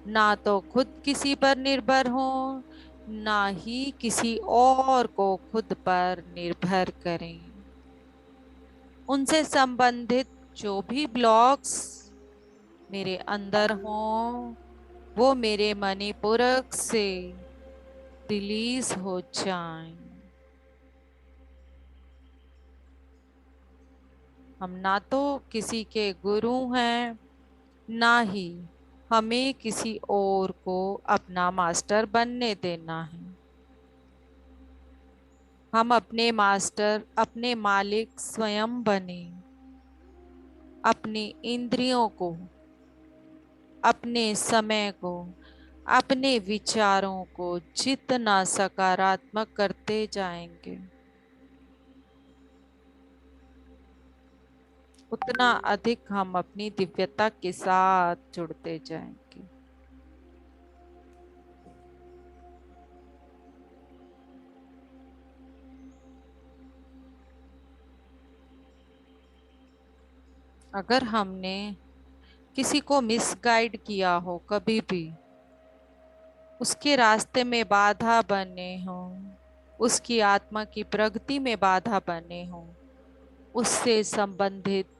Speaker 1: ना तो खुद किसी पर निर्भर हो, ना ही किसी और को खुद पर निर्भर करें। उनसे संबंधित जो भी ब्लॉक्स मेरे अंदर हों वो मेरे मणिपुरक से रिलीज हो जाएं। हम ना तो किसी के गुरु हैं, ना ही हमें किसी और को अपना मास्टर बनने देना है। हम अपने मास्टर, अपने मालिक स्वयं बने। अपनी इंद्रियों को, अपने समय को, अपने विचारों को जितना सकारात्मक करते जाएंगे उतना अधिक हम अपनी दिव्यता के साथ जुड़ते जाएंगे। अगर हमने किसी को मिसगाइड किया हो कभी भी, उसके रास्ते में बाधा बने हो, उसकी आत्मा की प्रगति में बाधा बने हो, उससे संबंधित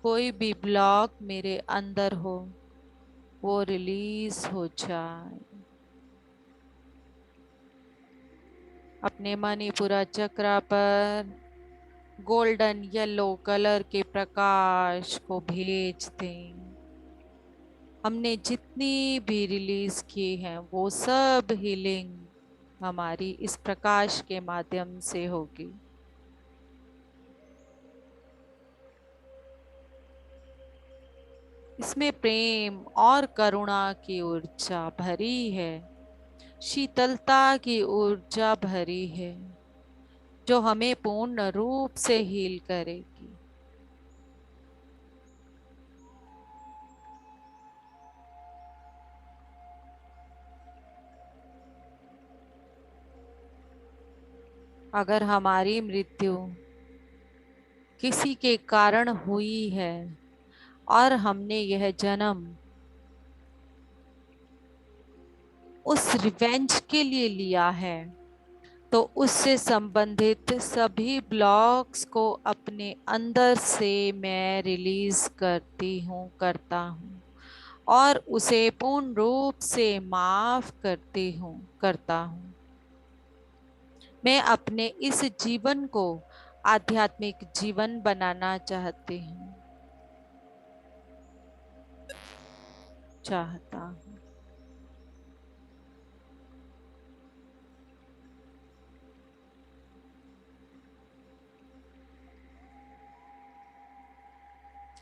Speaker 1: कोई भी ब्लॉक मेरे अंदर हो वो रिलीज हो जाए। अपने मणिपुरा चक्र पर गोल्डन येलो कलर के प्रकाश को भेज दें। हमने जितनी भी रिलीज की है वो सब हीलिंग हमारी इस प्रकाश के माध्यम से होगी। इसमें प्रेम और करुणा की ऊर्जा भरी है, शीतलता की ऊर्जा भरी है, जो हमें पूर्ण रूप से हील करेगी। अगर हमारी मृत्यु किसी के कारण हुई है और हमने यह जन्म उस रिवेंज के लिए लिया है, तो उससे संबंधित सभी ब्लॉक्स को अपने अंदर से मैं रिलीज करता हूँ और उसे पूर्ण रूप से माफ करता हूँ। मैं अपने इस जीवन को आध्यात्मिक जीवन बनाना चाहता हूँ।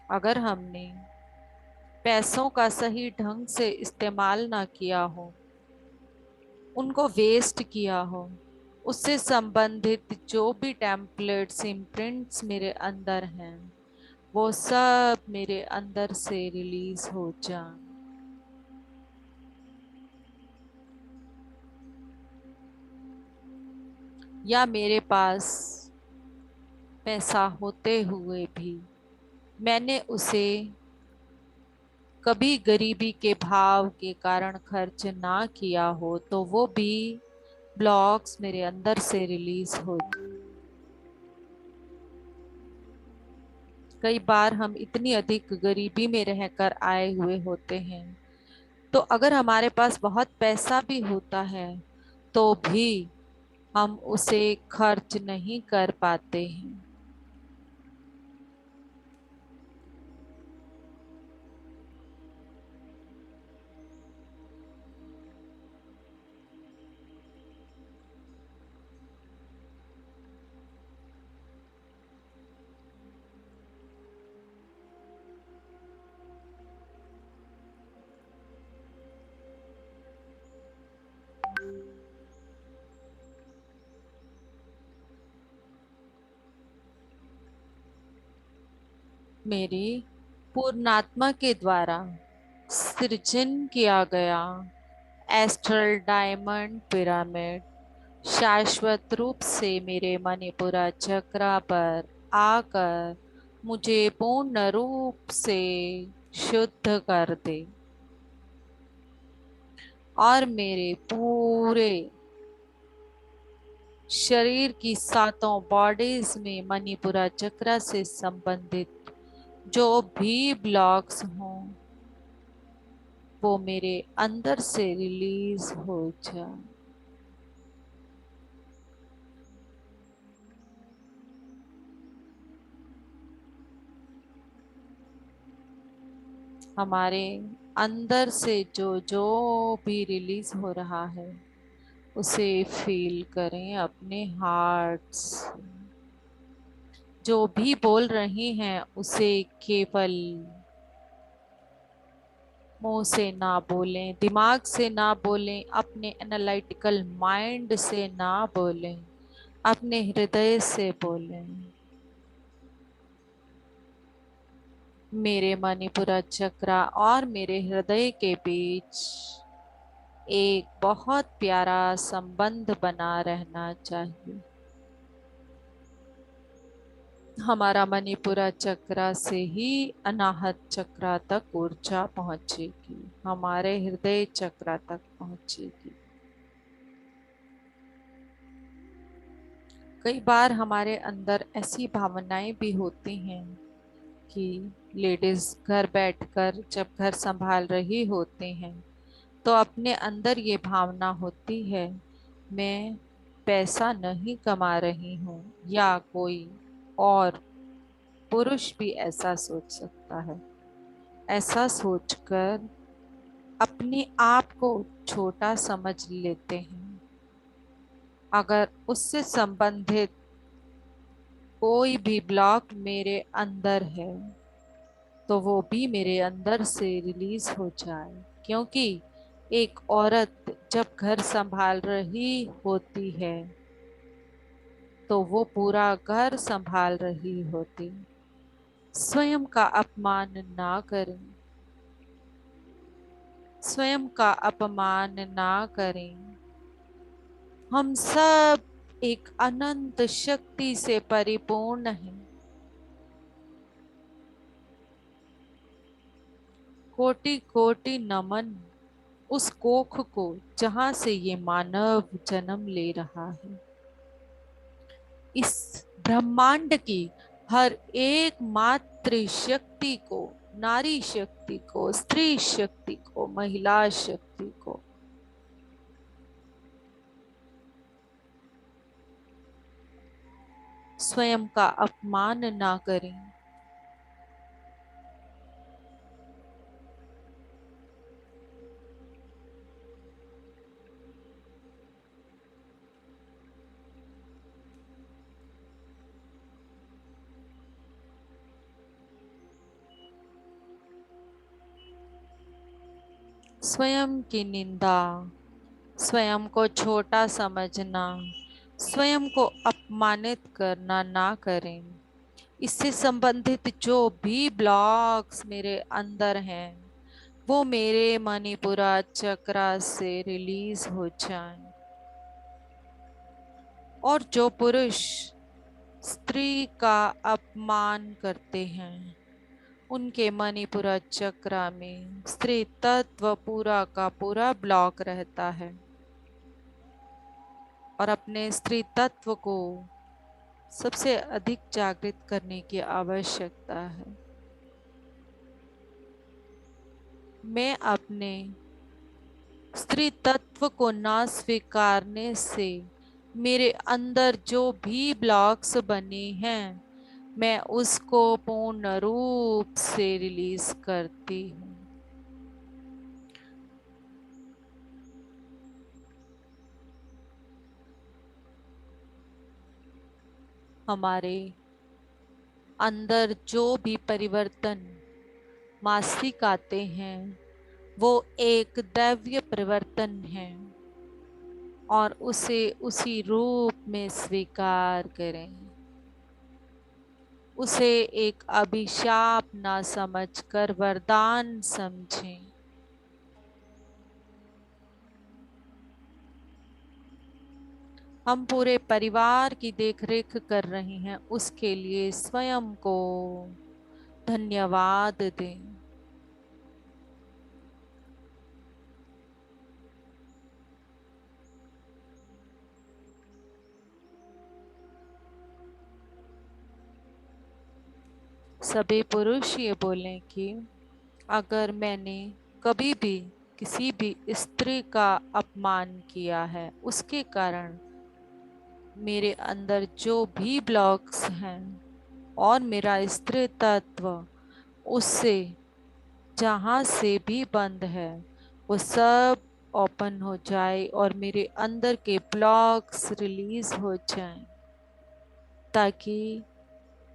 Speaker 1: अगर हमने पैसों का सही ढंग से इस्तेमाल ना किया हो, उनको वेस्ट किया हो, उससे संबंधित जो भी टेम्पलेट्स इम्प्रिंट्स मेरे अंदर हैं, वो सब मेरे अंदर से रिलीज हो जाए। या मेरे पास पैसा होते हुए भी मैंने उसे कभी गरीबी के भाव के कारण खर्च ना किया हो, तो वो भी ब्लॉक्स मेरे अंदर से रिलीज हो। कई बार हम इतनी अधिक गरीबी में रहकर आए हुए होते हैं, तो अगर हमारे पास बहुत पैसा भी होता है तो भी हम उसे खर्च नहीं कर पाते हैं। मेरी पूर्णात्मा के द्वारा सृजन किया गया एस्ट्रल डायमंड पिरामिड शाश्वत रूप से मेरे मणिपुरा चक्रा पर आकर मुझे पूर्ण रूप से शुद्ध कर दे और मेरे पूरे शरीर की सातों बॉडीज में मणिपुरा चक्र से संबंधित जो भी ब्लॉक्स हों, वो मेरे अंदर से रिलीज हो जाए। हमारे अंदर से जो जो भी रिलीज हो रहा है, उसे फील करें अपने हार्ट से। जो भी बोल रही हैं उसे केवल मुंह से ना बोलें, दिमाग से ना बोलें, अपने एनालिटिकल माइंड से ना बोलें, अपने हृदय से बोलें। मेरे मणिपुरा चक्र और मेरे हृदय के बीच एक बहुत प्यारा संबंध बना रहना चाहिए। हमारा मणिपुरा चक्र से ही अनाहत चक्र तक ऊर्जा पहुंचेगी, हमारे हृदय चक्र तक पहुंचेगी। कई बार हमारे अंदर ऐसी भावनाएं भी होती हैं कि लेडीज घर बैठकर जब घर संभाल रही होती हैं, तो अपने अंदर ये भावना होती है, मैं पैसा नहीं कमा रही हूँ, या कोई और पुरुष भी ऐसा सोच सकता है। ऐसा सोचकर अपने आप को छोटा समझ लेते हैं। अगर उससे संबंधित कोई भी ब्लॉक मेरे अंदर है, तो वो भी मेरे अंदर से रिलीज हो जाए, क्योंकि एक औरत जब घर संभाल रही होती है तो वो पूरा घर संभाल रही होती। स्वयं का अपमान ना करें, स्वयं का अपमान ना करें। हम सब एक अनंत शक्ति से परिपूर्ण हैं। कोटि कोटि नमन उस कोख को जहां से ये मानव जन्म ले रहा है। इस ब्रह्मांड की हर एक मातृ शक्ति को, नारी शक्ति को, स्त्री शक्ति को, महिला शक्ति को स्वयं का अपमान ना करें। स्वयं की निंदा, स्वयं को छोटा समझना, स्वयं को अपमानित करना ना करें। इससे संबंधित जो भी ब्लॉक्स मेरे अंदर हैं वो मेरे मणिपुरा चक्रा से रिलीज हो जाएं। और जो पुरुष स्त्री का अपमान करते हैं उनके मणिपुरा चक्रा में स्त्री तत्व पूरा का पूरा ब्लॉक रहता है। और अपने स्त्री तत्व को सबसे अधिक जागृत करने की आवश्यकता है। मैं अपने स्त्री तत्व को ना स्वीकारने से मेरे अंदर जो भी ब्लॉक्स बने हैं मैं उसको पूर्ण रूप से रिलीज करती हूँ। हमारे अंदर जो भी परिवर्तन मासिक आते हैं वो एक दैवीय परिवर्तन है और उसे उसी रूप में स्वीकार करें। उसे एक अभिशाप ना समझकर वरदान समझें। हम पूरे परिवार की देखरेख कर रहे हैं, उसके लिए स्वयं को धन्यवाद दें। सभी पुरुष ये बोलें कि अगर मैंने कभी भी किसी भी स्त्री का अपमान किया है उसके कारण मेरे अंदर जो भी ब्लॉक्स हैं और मेरा स्त्री तत्व उससे जहां से भी बंद है वो सब ओपन हो जाए और मेरे अंदर के ब्लॉक्स रिलीज हो जाएं, ताकि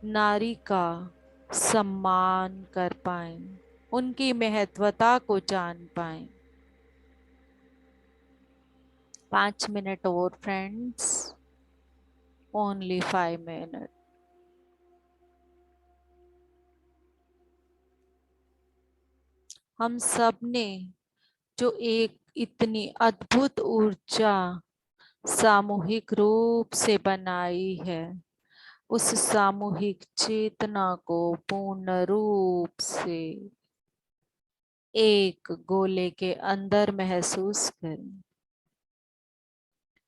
Speaker 1: नारी का सम्मान कर पाएं, उनकी महत्वता को जान पाएं। 5 मिनट और फ्रेंड्स, ओनली 5 मिनट। हम सब ने जो एक इतनी अद्भुत ऊर्जा सामूहिक रूप से बनाई है उस सामूहिक चेतना को पूर्ण रूप से एक गोले के अंदर महसूस करें।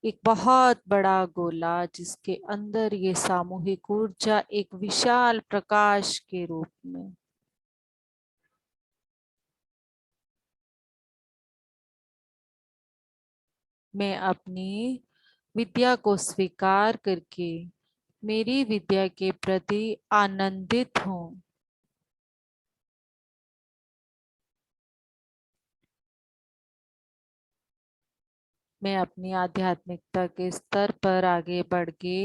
Speaker 1: एक बहुत बड़ा गोला जिसके अंदर ये सामूहिक ऊर्जा एक विशाल प्रकाश के रूप में मैं अपनी विद्या को स्वीकार करके मेरी विद्या के प्रति आनंदित हूँ। मैं अपनी आध्यात्मिकता के स्तर पर आगे बढ़ के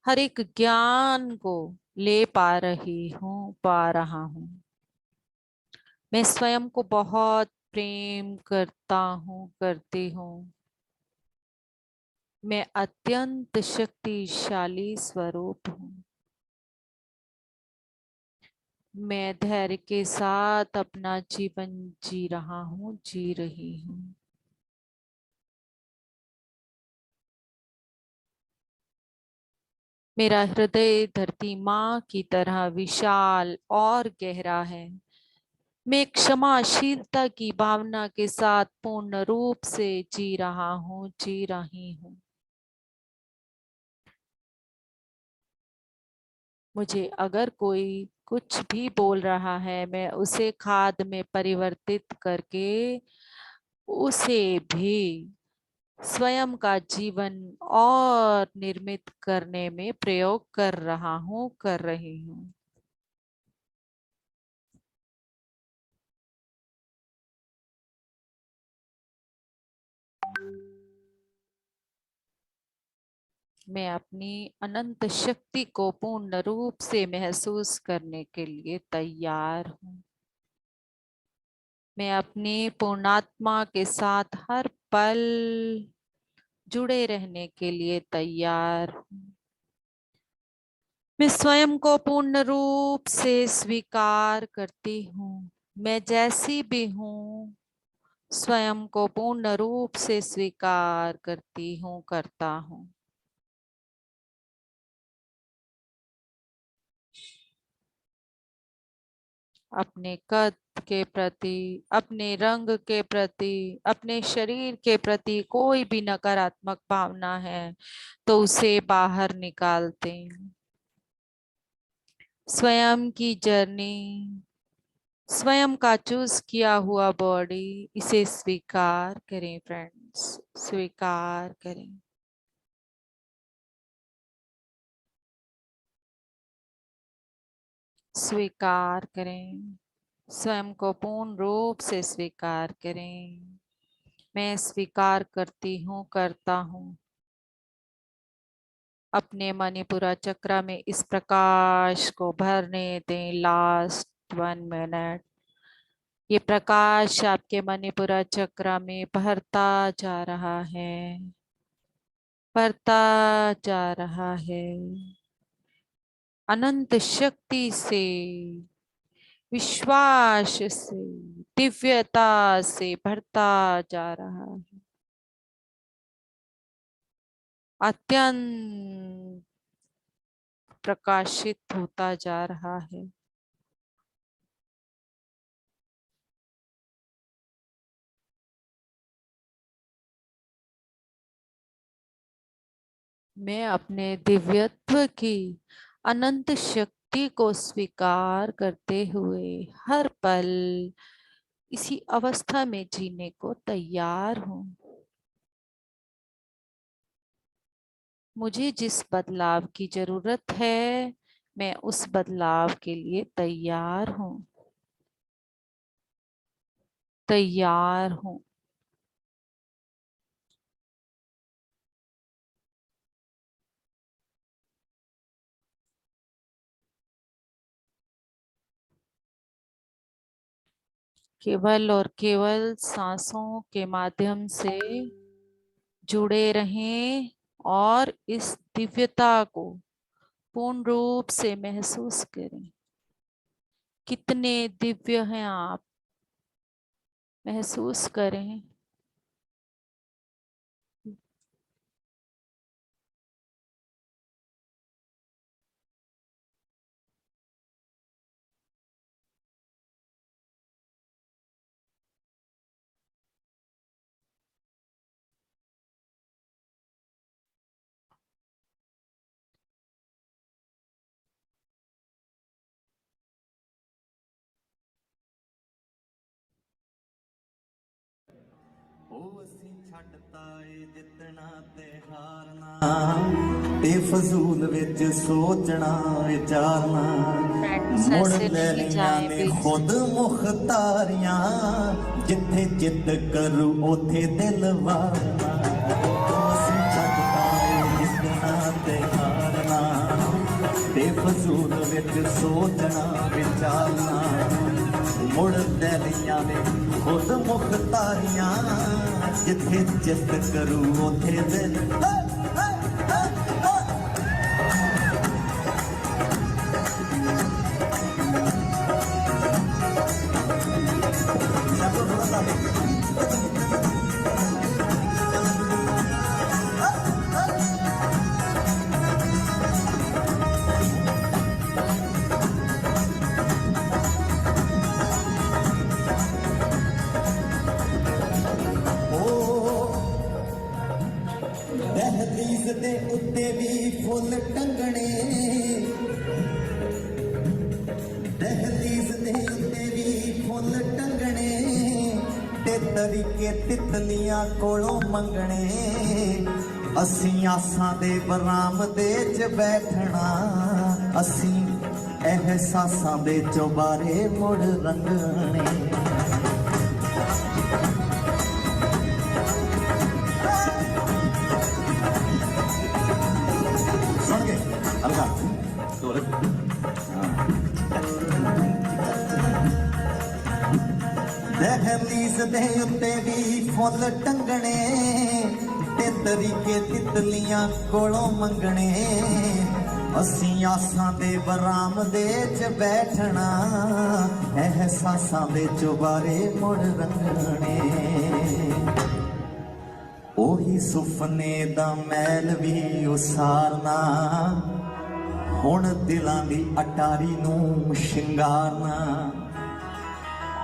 Speaker 1: हर एक ज्ञान को ले पा रही हूँ, पा रहा हूँ। मैं स्वयं को बहुत प्रेम करता हूँ, करती हूँ। मैं अत्यंत शक्तिशाली स्वरूप हूँ। मैं धैर्य के साथ अपना जीवन जी रहा हूँ, जी रही हूँ। मेरा हृदय धरती माँ की तरह विशाल और गहरा है। मैं क्षमाशीलता की भावना के साथ पूर्ण रूप से जी रहा हूँ, जी रही हूँ। मुझे अगर कोई कुछ भी बोल रहा है, मैं उसे खाद में परिवर्तित करके उसे भी स्वयं का जीवन और निर्मित करने में प्रयोग कर रहा हूँ, कर रही हूँ। मैं अपनी अनंत शक्ति को पूर्ण रूप से महसूस करने के लिए तैयार हूँ। मैं अपनी पूर्णात्मा के साथ हर पल जुड़े रहने के लिए तैयार हूँ। मैं स्वयं को पूर्ण रूप से स्वीकार करती हूँ। मैं जैसी भी हूँ, स्वयं को पूर्ण रूप से स्वीकार करती हूँ, करता हूँ। अपने कद के प्रति, अपने रंग के प्रति, अपने शरीर के प्रति कोई भी नकारात्मक भावना है तो उसे बाहर निकालते हैं। स्वयं की जर्नी, स्वयं का चूज किया हुआ बॉडी, इसे स्वीकार करें फ्रेंड्स, स्वीकार करें। स्वीकार करें, स्वयं को पूर्ण रूप से स्वीकार करें। मैं स्वीकार करती हूँ, करता हूँ। अपने मणिपुरा चक्र में इस प्रकाश को भरने दें। Last 1 minute. ये प्रकाश आपके मणिपुरा चक्र में भरता जा रहा है, भरता जा रहा है। अनंत शक्ति से, विश्वास से, दिव्यता से भरता जा रहा है। अत्यंत प्रकाशित होता जा रहा है। मैं अपने दिव्यत्व की अनंत शक्ति को स्वीकार करते हुए हर पल इसी अवस्था में जीने को तैयार हूँ। मुझे जिस बदलाव की जरूरत है, मैं उस बदलाव के लिए तैयार हूँ, तैयार हूँ। केवल और केवल सांसों के माध्यम से जुड़े रहें और इस दिव्यता को पूर्ण रूप से महसूस करें। कितने दिव्य हैं आप, महसूस करें।
Speaker 3: ते फजूल विच सोचना विचारना मुड़ ले लिया ने खुद मुख्तारियां जिथे जिद करू उथे दिल वारना ते ਬੇਫਜ਼ੂਲ ਵਿੱਚ ਸੋਚਣਾ ਵਿਚਾਰਨਾ ਮੁੜ ਲੈ ਲਈਆਂ ਨੇ ਖੁਦ ਮੁਖਤਾਰੀਆਂ ਜਿੱਥੇ ਚਿੱਤ ਕਰੂ ਉਥੇ ਦਿਲ ਦਹਿਲੀਜ਼ ਦੇ ਉੱਤੇ ਵੀ ਫੁੱਲ ਟੰਗਣੇ ਦਹਿਲੀਜ਼ ਦੇ ਉੱਤੇ ਵੀ ਫੁੱਲ ਟੰਗਣੇ ਤੇ ਤਰੀਕੇ ਤਿਤਲੀਆਂ ਕੋਲੋਂ ਮੰਗਣੇ ਅਸੀਂ ਆਸਾਂ ਦੇ ਬਰਾਮਦੇ 'ਚ ਬੈਠਣਾ ਅਸੀਂ ਅਹਿਸਾਸਾਂ ਦੇ ਚੁਬਾਰੇ ਮੁੜ ਰੰਗਣੇ ਦਹਿਲੀਜ਼ ਦੇ ਉੱਤੇ ਵੀ ਫੁੱਲ ਟੰਗਣੇ ਤੇ ਤਰੀਕੇ ਤਿਤਲੀਆਂ ਕੋਲੋਂ ਮੰਗਣੇ ਅਸੀਂ ਆਸਾਂ ਦੇ ਬਰਾਮਦੇ 'ਚ ਬੈਠਣਾ ਅਹਿਸਾਸਾਂ ਦੇ ਚੁਬਾਰੇ ਮੁੜ ਰੰਗਣੇ ਉਹੀ ਸੁਪਨੇ ਦਾ ਮੈਲ ਵੀ ਉਸਾਰਨਾ ਹੁਣ ਦਿਲਾਂ ਦੀ ਅਟਾਰੀ ਨੂੰ ਸ਼ਿੰਗਾਰਨਾ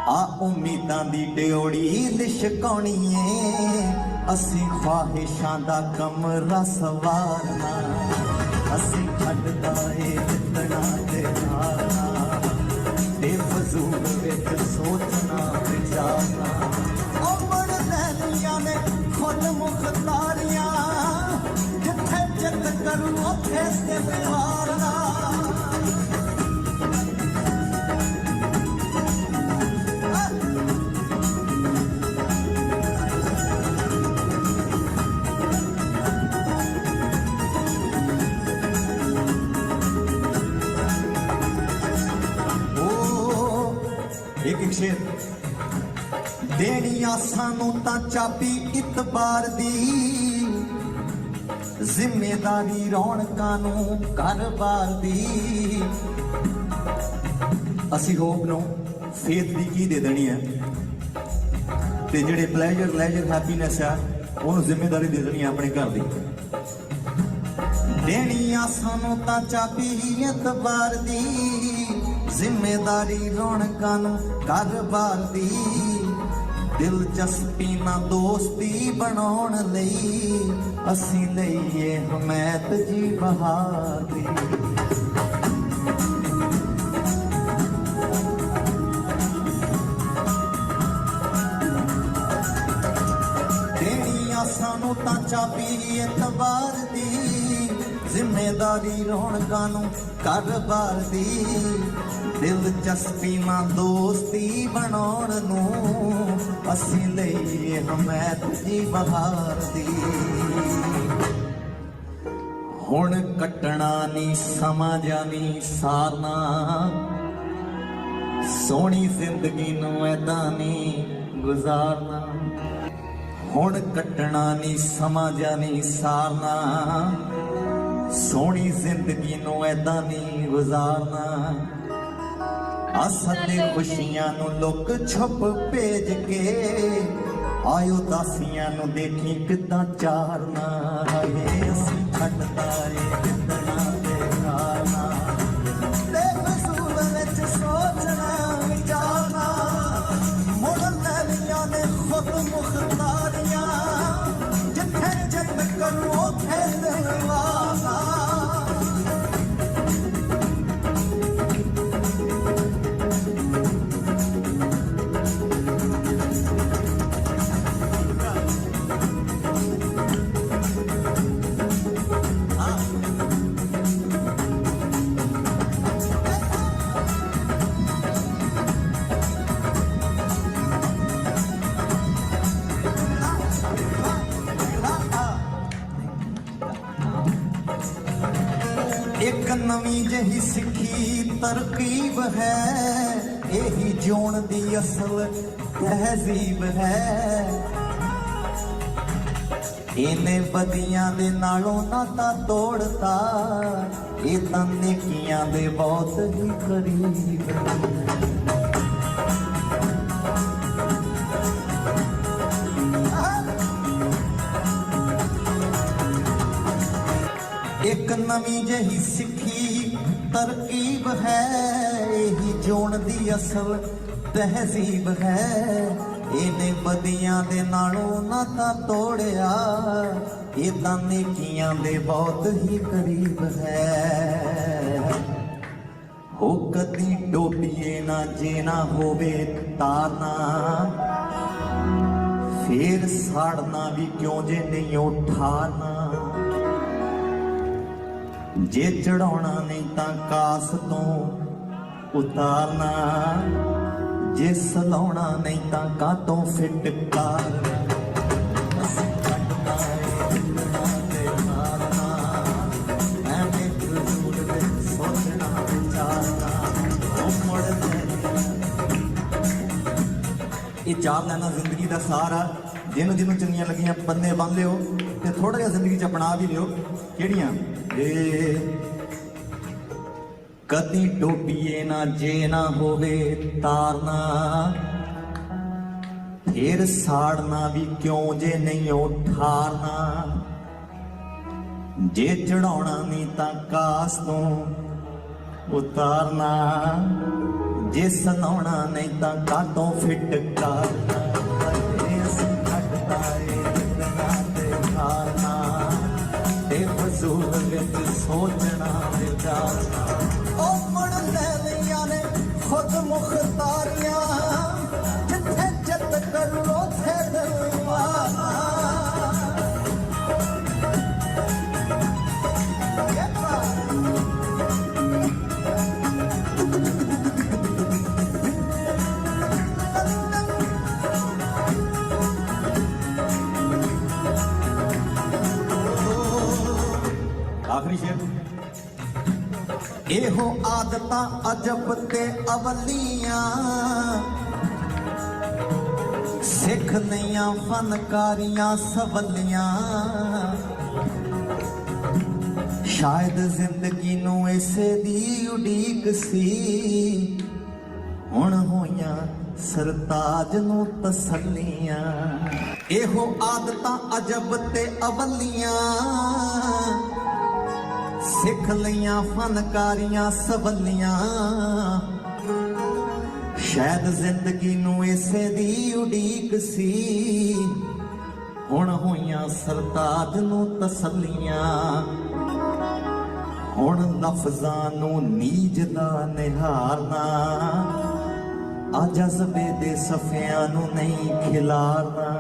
Speaker 3: ਆ ਉਮੀਦਾਂ ਦੀ ਡਿਓੜੀ ਲਿਸ਼ਕਾਉਣੀ ਏ ਅਸੀਂ ਖਵਾਹਿਸ਼ਾਂ ਦਾ ਕਮਰਾ ਸਵਾਰਨਾ ਅਸੀਂ ਛੱਡਦਾ ਏ ਜਿੱਤਣਾ ਤੇ ਹਾਰਨਾ ਬੇਫਜ਼ੂਲ ਵਿੱਚ ਸੋਚਣਾ ਵਿਚਾਰਨਾ ਉਹ ਮੁੜ ਲੈ ਲਈਆਂ ਨੇ ਖੁਦ ਮੁਖਤਾਰੀਆਂ ਜਿੱਥੇ ਚਿੱਤ ਕਰੂ ਉੱਥੇ ਦਿਲ ਵਾਰਨਾ ਇੱਕ ਸ਼ੇਰ ਦੇਣੀਆਂ ਸਾਨੂੰ ਤਾਂ ਚਾਬੀ ਇਤਬਾਰ ਦੀ ਜ਼ਿੰਮੇਦਾਰੀ ਰੌਣਕਾਂ ਨੂੰ ਘਰ-ਬਾਰ ਦੀ ਅਸੀਂ ਹੋਪ ਨੂੰ ਫੇਥ ਦੀ ਕੀ ਦੇ ਦੇਣੀ ਹੈ ਤੇ ਜਿਹੜੇ ਪਲੇਜਰ ਹੈਪੀਨੈਸ ਆ ਉਹਨੂੰ ਜ਼ਿੰਮੇਦਾਰੀ ਦੇ ਦੇਣੀ ਹੈ ਆਪਣੇ ਘਰ ਦੀ ਦੇਣੀਆਂ ਸਾਨੂੰ ਤਾਂ ਚਾਬੀ ਇਤਬਾਰ ਦੀ ਜ਼ਿੰਮੇਦਾਰੀ ਰੌਣਕਾਂ ਨੂੰ ਘਰ-ਬਾਰ ਦੀ ਦਿਲਚਸਪੀ ਨਾ ਦੋਸਤੀ ਬਣਾਉਣ ਲਈ ਅਸੀਂ ਲਈਏ ਹਮਾਇਤ ਜੀ ਬਹਾਰ ਦੀ ਦੇਣੀਆਂ ਸਾਨੂੰ ਤਾਂ ਚਾਬੀ ਇਤਬਾਰ ਦੀ ਜ਼ਿੰਮੇਦਾਰੀ ਰੌਣਕਾਂ ਨੂੰ ਘਰ-ਬਾਰ ਦੀ ਦਿਲਚਸਪੀ ਨਾ ਦੋਸਤੀ ਬਣਾਉਣ ਨੂੰ ਅਸੀਂ ਲਈਏ ਹਮਾਇਤ ਜੀ ਬਹਾਰ ਦੀ ਹੁਣ ਕੱਟਣਾ ਨੀ ਸਮਾਂ ਜਾਨੀ ਸਾਰਨਾ ਸੋਹਣੀ ਜ਼ਿੰਦਗੀ ਨੂੰ ਐਦਾਂ ਨੀ ਗੁਜ਼ਾਰਨਾ ਹੁਣ ਕੱਟਣਾ ਨੀ ਸਮਾਂ ਜਾਨੀ ਸਾਰਨਾ ਸੋਹਣੀ ਜ਼ਿੰਦਗੀ ਨੂੰ ਐਦਾਂ ਨੀ ਗੁਜ਼ਾਰਨਾ ਅਸਲ ਖੁਸ਼ੀਆਂ ਨੂੰ ਲੁਕ ਛੁਪ ਭੇਜ ਕੇ ਆਇਓ ਦਾਸੀਆਂ ਨੂੰ ਦੇਖੀ ਕਿੱਦਾਂ ਚਾਰਨਾ ਹੈ ਅਸੀਂ ਛੱਡਦਾ ਏ ਕਿੱਦਣਾ ਤੇ ਖਾਣਾ ਬੇਫਜ਼ੂਲ ਵਿੱਚ ਸੋਚਣਾ ਵਿਚਾਰਨਾ ਮੁੜ ਲੈ ਲਈਆਂ ਨੇ ਖੁਦ ਮੁਖਤਾਰੀਆਂ ਜਿੱਥੇ ਜਿੱਤ ਕਰੂ ਉੱਥੇ ਦਿਲ ਵਾਰਨਾ नवी जही सिखी तरकीब है, यही जोन दी असल तहजीब है। इने बदियां दे नालों नाता तोड़ता, ये तां नेकियां दे बहुत ही करीब है। एक नवी जही सिखी तरकीब है, यही जोन दी असल तहजीब है। इने बदियां दे नालों नाता तोड़िया, ये तां नेकियां दे बहुत ही करीब है। हो कदी डोबिए ना जे ना होवे तारना, फिर साड़ना भी क्यों जे नहीं उठाना। जे चढ़ाउणा नहीं तां कास तो उतारना, जे सलाउणा नहीं तां कातों फिटकारना। असीं कटदा ए जिंदगा ते मारना, ऐवें फजूल विच सोचना विचारना। ओ मुड़ ये चार लाइनां जिंदगी दा सारा, जिन्हों जिन्हों चंगियां लगियां पन्ने बन लियो ते थोड़ा जिहा जिंदगी च अपना भी लियो। किहड़ियां? कदी डोबिए ना जे ना होवे तारना, फिर साड़ना भी क्यों जे नहीं उठारना। जे चढ़ाउणा नहीं तां कास तो उतारना, जे सलाउणा नहीं तां कातों फिटकारना। असीं कटदा ए जिंदगा ते हारना, ते फजूल विच सोचना विचारना। ओ मुड़ लैलियां ने खुद मुख्तारियां, जिथे जित करो थे दिलवाना। आखिरी शेर। एहो आदतां अजब ते अवलियां, सिख लईयां फनकारियां सवलियां। शायद जिंदगी नूं इसे दी उडीक सी, हुण होइयां सरताज नूं तसल्लियां। एहो आदतां अजब ते अवलियां, सिख लईयां फनकारियां सवलियां। शायद जिंदगी नूं इसे दी उडीक सी, हुण होइयां सरताज नूं तसल्लियां। हुण लफ्ज़ां नूं नीज दा निहारना, आ जज़्बे दे सफ़ियां नूं नहीं खिलारना।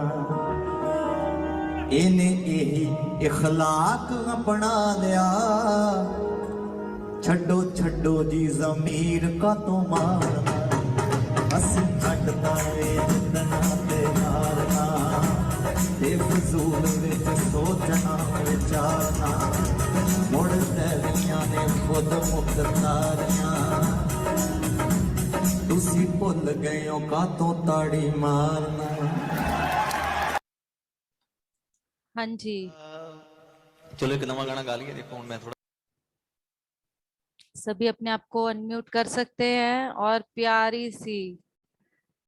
Speaker 3: इने यही इखलाक अपना लिया, छड्डो छड्डो जी ज़मीर का तो मारना। असीं कटदा ए जिंदगा ते हारना, ते फजूल विच सोचना विचारना। मुड़ लैलियां ने खुद मुख्तारियां, तुसी भुल गए हो कातों ताड़ी मारना।
Speaker 1: हाँ जी,
Speaker 4: चलो एक नवा गाना गा लिया। देखो मैं थोड़ा
Speaker 1: सभी अपने आप को अनम्यूट कर सकते हैं और प्यारी सी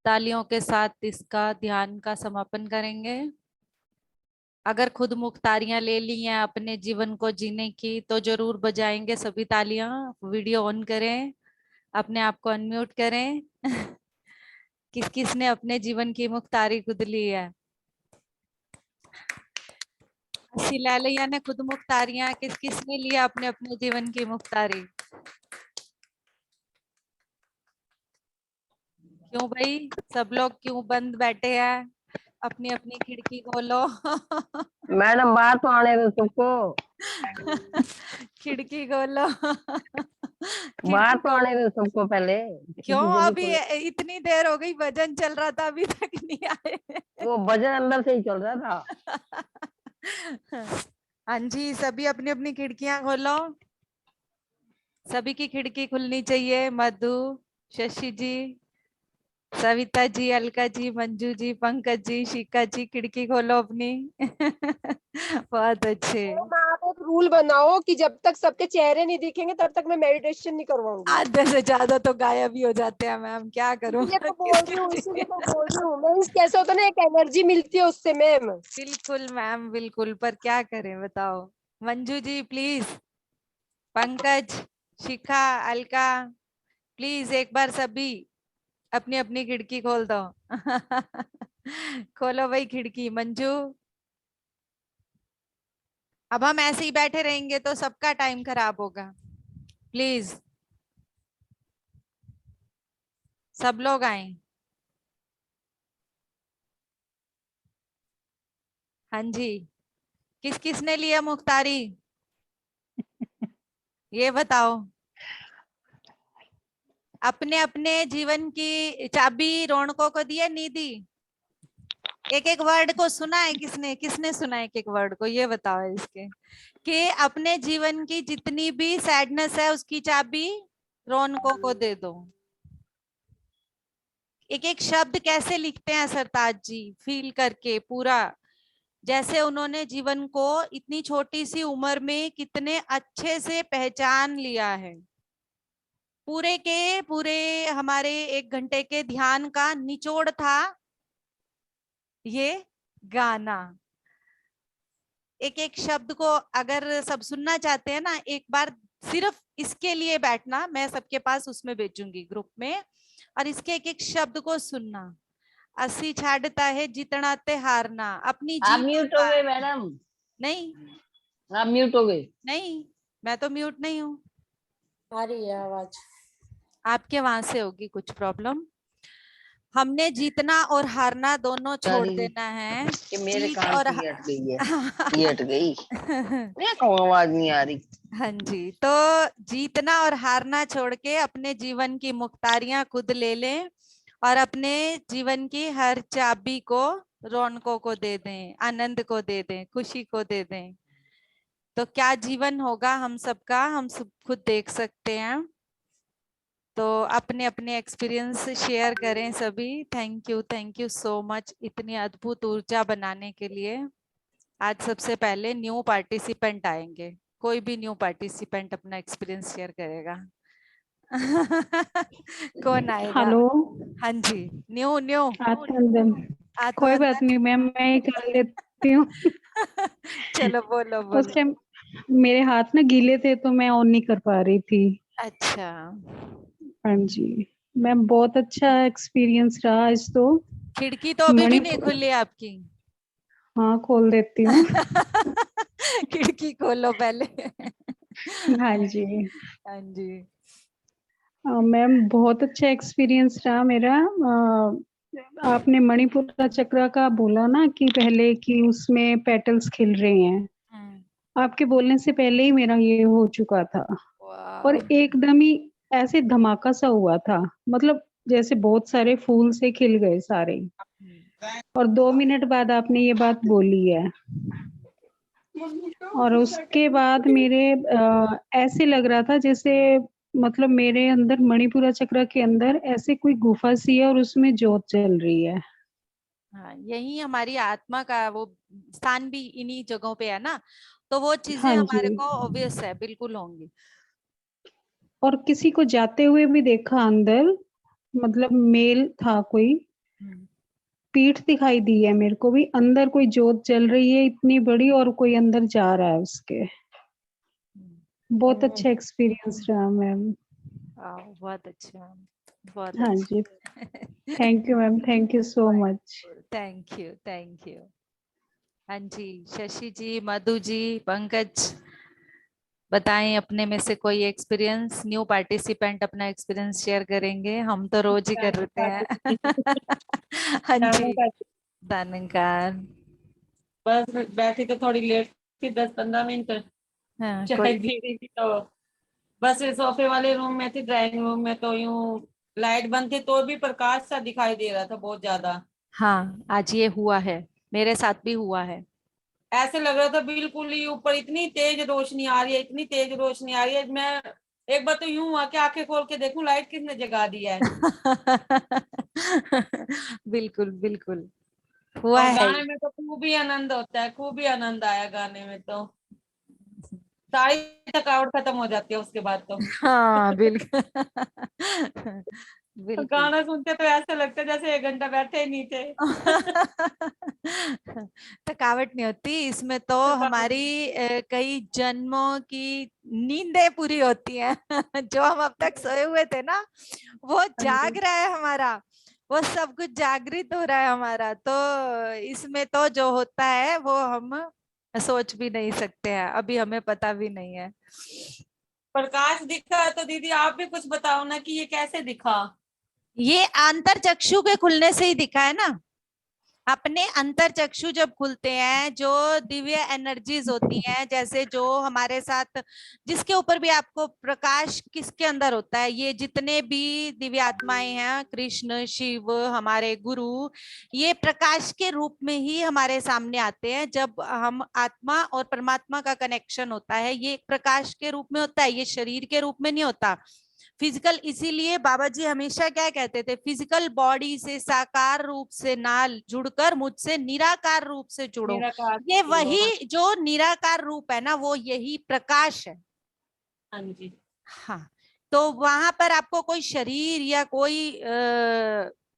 Speaker 1: तालियों के साथ इसका ध्यान का समापन करेंगे। अगर खुद मुख्तारियां ले ली हैं अपने जीवन को जीने की, तो जरूर बजाएंगे सभी तालियां। वीडियो ऑन करें, अपने आप को अनम्यूट करें। किस किस ने अपने जीवन की मुख्तारी खुद ली है? शिलालया ने खुद मुख्तारियां, किस किस ने लिया अपने अपने जीवन की मुख्तारी? क्यों भाई सब लोग क्यों बंद बैठे हैं? अपनी अपनी खिड़की खोलो।
Speaker 5: मैडम बाहर तो आने दो सबको।
Speaker 1: खिड़की खोलो।
Speaker 5: बाहर तो आने दो सबको पहले।
Speaker 1: क्यों अभी इतनी देर हो गई, भजन चल रहा था, अभी तक नहीं आए?
Speaker 5: वो भजन अंदर से ही चल रहा था।
Speaker 1: हाँ जी, सभी अपनी अपनी खिड़कियां खोलो। सभी की खिड़की खुलनी चाहिए। मधु, शशि जी, सविता जी, अलका जी, मंजू जी, पंकज जी, शिका जी, खिड़की खोलो अपनी। बहुत अच्छे।
Speaker 6: मैम आप एक रूल बनाओ कि जब तक सबके चेहरे नहीं दिखेंगे तब तक मैं मेडिटेशन नहीं करवाऊंगी।
Speaker 1: आधे से ज्यादा तो गायब ही हो जाते हैं मैम, क्या करूं।
Speaker 6: इसीलिए तो बोल
Speaker 1: किसके
Speaker 6: रही हूँ, इसीलिए
Speaker 1: चेहरे-
Speaker 6: तो बोल रही हूँ मैं। कैसे होता है ना, एक एनर्जी मिलती है उससे मैम।
Speaker 1: बिल्कुल मैम, बिल्कुल, पर क्या करें बताओ। मंजू जी प्लीज, पंकज, शिखा, अलका, प्लीज एक बार सभी अपनी अपनी खिड़की खोल दो। खोलो भाई खिड़की। मंजू, अब हम ऐसे ही बैठे रहेंगे तो सबका टाइम खराब होगा। प्लीज सब लोग आए। हाँ जी, किस किसने लिया मुख्तारी, ये बताओ। अपने अपने जीवन की चाबी रौनकों को दी है, नहीं दी? एक एक वर्ड को सुना है किसने, किसने सुना है एक एक वर्ड को, ये बताओ इसके, कि अपने जीवन की जितनी भी सैडनेस है उसकी चाबी रौनकों को दे दो। एक एक शब्द कैसे लिखते हैं सरताज जी, फील करके पूरा, जैसे उन्होंने जीवन को इतनी छोटी सी उम्र में कितने अच्छे से पहचान लिया है। पूरे के पूरे हमारे 1 घंटे के ध्यान का निचोड़ था ये गाना। एक एक शब्द को अगर सब सुनना चाहते हैं ना, एक बार सिर्फ इसके लिए बैठना, मैं सबके पास उसमें भेजूंगी ग्रुप में, और इसके एक एक शब्द को सुनना। असी छाड़ता है जितना ते हारना, अपनी
Speaker 5: आप
Speaker 1: जीत
Speaker 5: म्यूट हो गए मैडम,
Speaker 1: नहीं,
Speaker 5: आप म्यूट हो गए।
Speaker 1: नहीं, मैं तो म्यूट नहीं हूँ।
Speaker 2: आ रही है आवाज।
Speaker 1: आपके वहां से होगी कुछ प्रॉब्लम। हमने जीतना और हारना दोनों छोड़
Speaker 5: सारी
Speaker 1: देना है।
Speaker 5: कि मेरे
Speaker 1: जीत
Speaker 5: कान
Speaker 1: और
Speaker 5: की हट गई है, ये हट गई, मैं कहूँ आवाज नहीं आ रही।
Speaker 1: हाँ जी, तो जीतना और हारना छोड़ के अपने जीवन की मुख्तारियां खुद ले लें, और अपने जीवन की हर चाबी को रौनकों को दे दें, आनंद को दे दें, खुशी को दे दें। तो क्या जीवन होगा हम सबका, हम सब खुद देख सकते हैं। तो अपने अपने एक्सपीरियंस शेयर करें सभी। थैंक यू सो मच इतनी अद्भुत ऊर्जा बनाने के लिए। आज सबसे पहले न्यू पार्टिसिपेंट आएंगे, कोई भी न्यू पार्टिसिपेंट अपना एक्सपीरियंस शेयर करेगा। कौन आएगा?
Speaker 7: हेलो,
Speaker 1: हाँ जी, न्यू न्यू
Speaker 7: आत्मवंदन। कोई बात
Speaker 1: आत्मवंदन।
Speaker 7: नहीं मैम, मैं ही कर लेती हूँ।
Speaker 1: चलो बोलो
Speaker 7: उस
Speaker 1: बोलो।
Speaker 7: टाइम मेरे हाथ ना गीले थे तो मैं ऑन नहीं कर पा रही थी।
Speaker 1: अच्छा,
Speaker 7: हाँ जी मैम, बहुत अच्छा एक्सपीरियंस रहा आज तो।
Speaker 1: खिड़की तो अभी भी नहीं
Speaker 7: मणिपुर,
Speaker 1: खुली आपकी।
Speaker 7: हाँ खोल देती हूँ।
Speaker 1: खिड़की खोलो पहले।
Speaker 7: हाँ जी
Speaker 1: हाँ जी।
Speaker 7: मैम, बहुत अच्छा एक्सपीरियंस रहा मेरा। आपने मणिपुर का चक्र का बोला ना कि पहले कि उसमें पेटल्स खिल रहे हैं, आपके बोलने से पहले ही मेरा ये हो चुका था। और
Speaker 1: वाह।
Speaker 7: एकदम ही ऐसे धमाका सा हुआ था, मतलब जैसे बहुत सारे फूल से खिल गए सारे। और 2 मिनट बाद आपने ये बात बोली है, और उसके बाद मेरे ऐसे लग रहा था जैसे, मतलब मेरे अंदर मणिपुरा चक्र के अंदर ऐसे कोई गुफा सी है और उसमें जोत जल रही है।
Speaker 1: हाँ, यही हमारी आत्मा का वो स्थान भी इन्हीं जगहों पे है ना, तो वो चीजें
Speaker 7: हाँ
Speaker 1: हमारे
Speaker 7: जी,
Speaker 1: को ऑब्वियस है, बिल्कुल होंगी।
Speaker 7: और किसी को जाते हुए भी देखा अंदर, मतलब मेल था कोई, पीठ दिखाई दी है मेरे को भी, अंदर कोई जोत जल रही है इतनी बड़ी, और कोई अंदर जा रहा है उसके। बहुत अच्छा एक्सपीरियंस रहा मैम।
Speaker 1: बहुत अच्छा, बहुत
Speaker 7: हाँ
Speaker 1: अच्छा।
Speaker 7: जी, thank you ma'am, thank you so much.
Speaker 1: Thank you, thank you. हाँ जी, शशि जी, मधु जी, पंकज, बताएं अपने में से कोई एक्सपीरियंस। न्यू पार्टिसिपेंट अपना एक्सपीरियंस शेयर करेंगे, हम तो रोज ही कर रहे हैं। हाँ जी, दानंकार।
Speaker 2: बस बैठी तो थोड़ी लेट थी, 10-15 मिनट
Speaker 1: हाँ,
Speaker 2: चाय
Speaker 1: कोई
Speaker 2: पी रही थी, तो बस ये सोफे वाले रूम में थी, ड्राइंग रूम में तो यूं लाइट बंद थी तो भी प्रकाश सा दिखाई दे रहा था बहुत ज्यादा।
Speaker 1: हाँ, आज ये हुआ है, मेरे साथ भी हुआ है।
Speaker 2: ऐसे लग रहा था बिल्कुल ही ऊपर इतनी तेज रोशनी आ रही है, इतनी तेज रोशनी आ रही है। मैं एक बार तो यूं हुआ कि आंखें खोल के देखूं लाइट किसने जगा दिया है।
Speaker 1: बिल्कुल बिल्कुल हुआ
Speaker 2: और
Speaker 1: है।
Speaker 2: गाने में तो खूब ही आनंद होता है, खूब ही आनंद आया गाने में तो सारी थकावट खत्म हो जाती है उसके बाद तो।
Speaker 1: हाँ बिल्कुल।
Speaker 2: तो
Speaker 1: बिल्कुल।
Speaker 2: गाना सुनते तो ऐसे लगता है जैसे 1 घंटा बैठे ही नहीं थे।
Speaker 1: थकावट नहीं होती इसमें तो,
Speaker 2: थकावट
Speaker 1: हमारी कई जन्मों की नींदें पूरी होती हैं। जो हम अब तक सोए हुए थे ना, वो जाग रहा है हमारा, वो सब कुछ जागृत हो रहा है हमारा। तो इसमें तो जो होता है वो हम सोच भी नहीं सकते हैं, अभी हमें पता भी नहीं है।
Speaker 2: प्रकाश दिखा तो दीदी आप भी कुछ बताओ ना कि ये कैसे दिखा।
Speaker 1: ये आंतर चक्षु के खुलने से ही दिखा है ना। अपने अंतर चक्षु जब खुलते हैं, जो दिव्य एनर्जीज होती हैं, जैसे जो हमारे साथ, जिसके ऊपर भी आपको प्रकाश किसके अंदर होता है, ये जितने भी दिव्य आत्माएं हैं, कृष्ण, शिव, हमारे गुरु, ये प्रकाश के रूप में ही हमारे सामने आते हैं। जब हम आत्मा और परमात्मा का कनेक्शन होता है, ये प्रकाश के रूप में होता है, ये शरीर के रूप में नहीं होता फिजिकल। इसीलिए बाबा जी हमेशा क्या कहते थे, फिजिकल बॉडी से साकार रूप से ना जुड़कर मुझसे निराकार रूप से जुड़ो।
Speaker 2: निराकार
Speaker 1: ये
Speaker 2: से जुड़ो।
Speaker 1: वही जो निराकार रूप है ना, वो यही प्रकाश है।
Speaker 2: हाँ जी।
Speaker 1: हाँ, तो वहां पर आपको कोई शरीर या कोई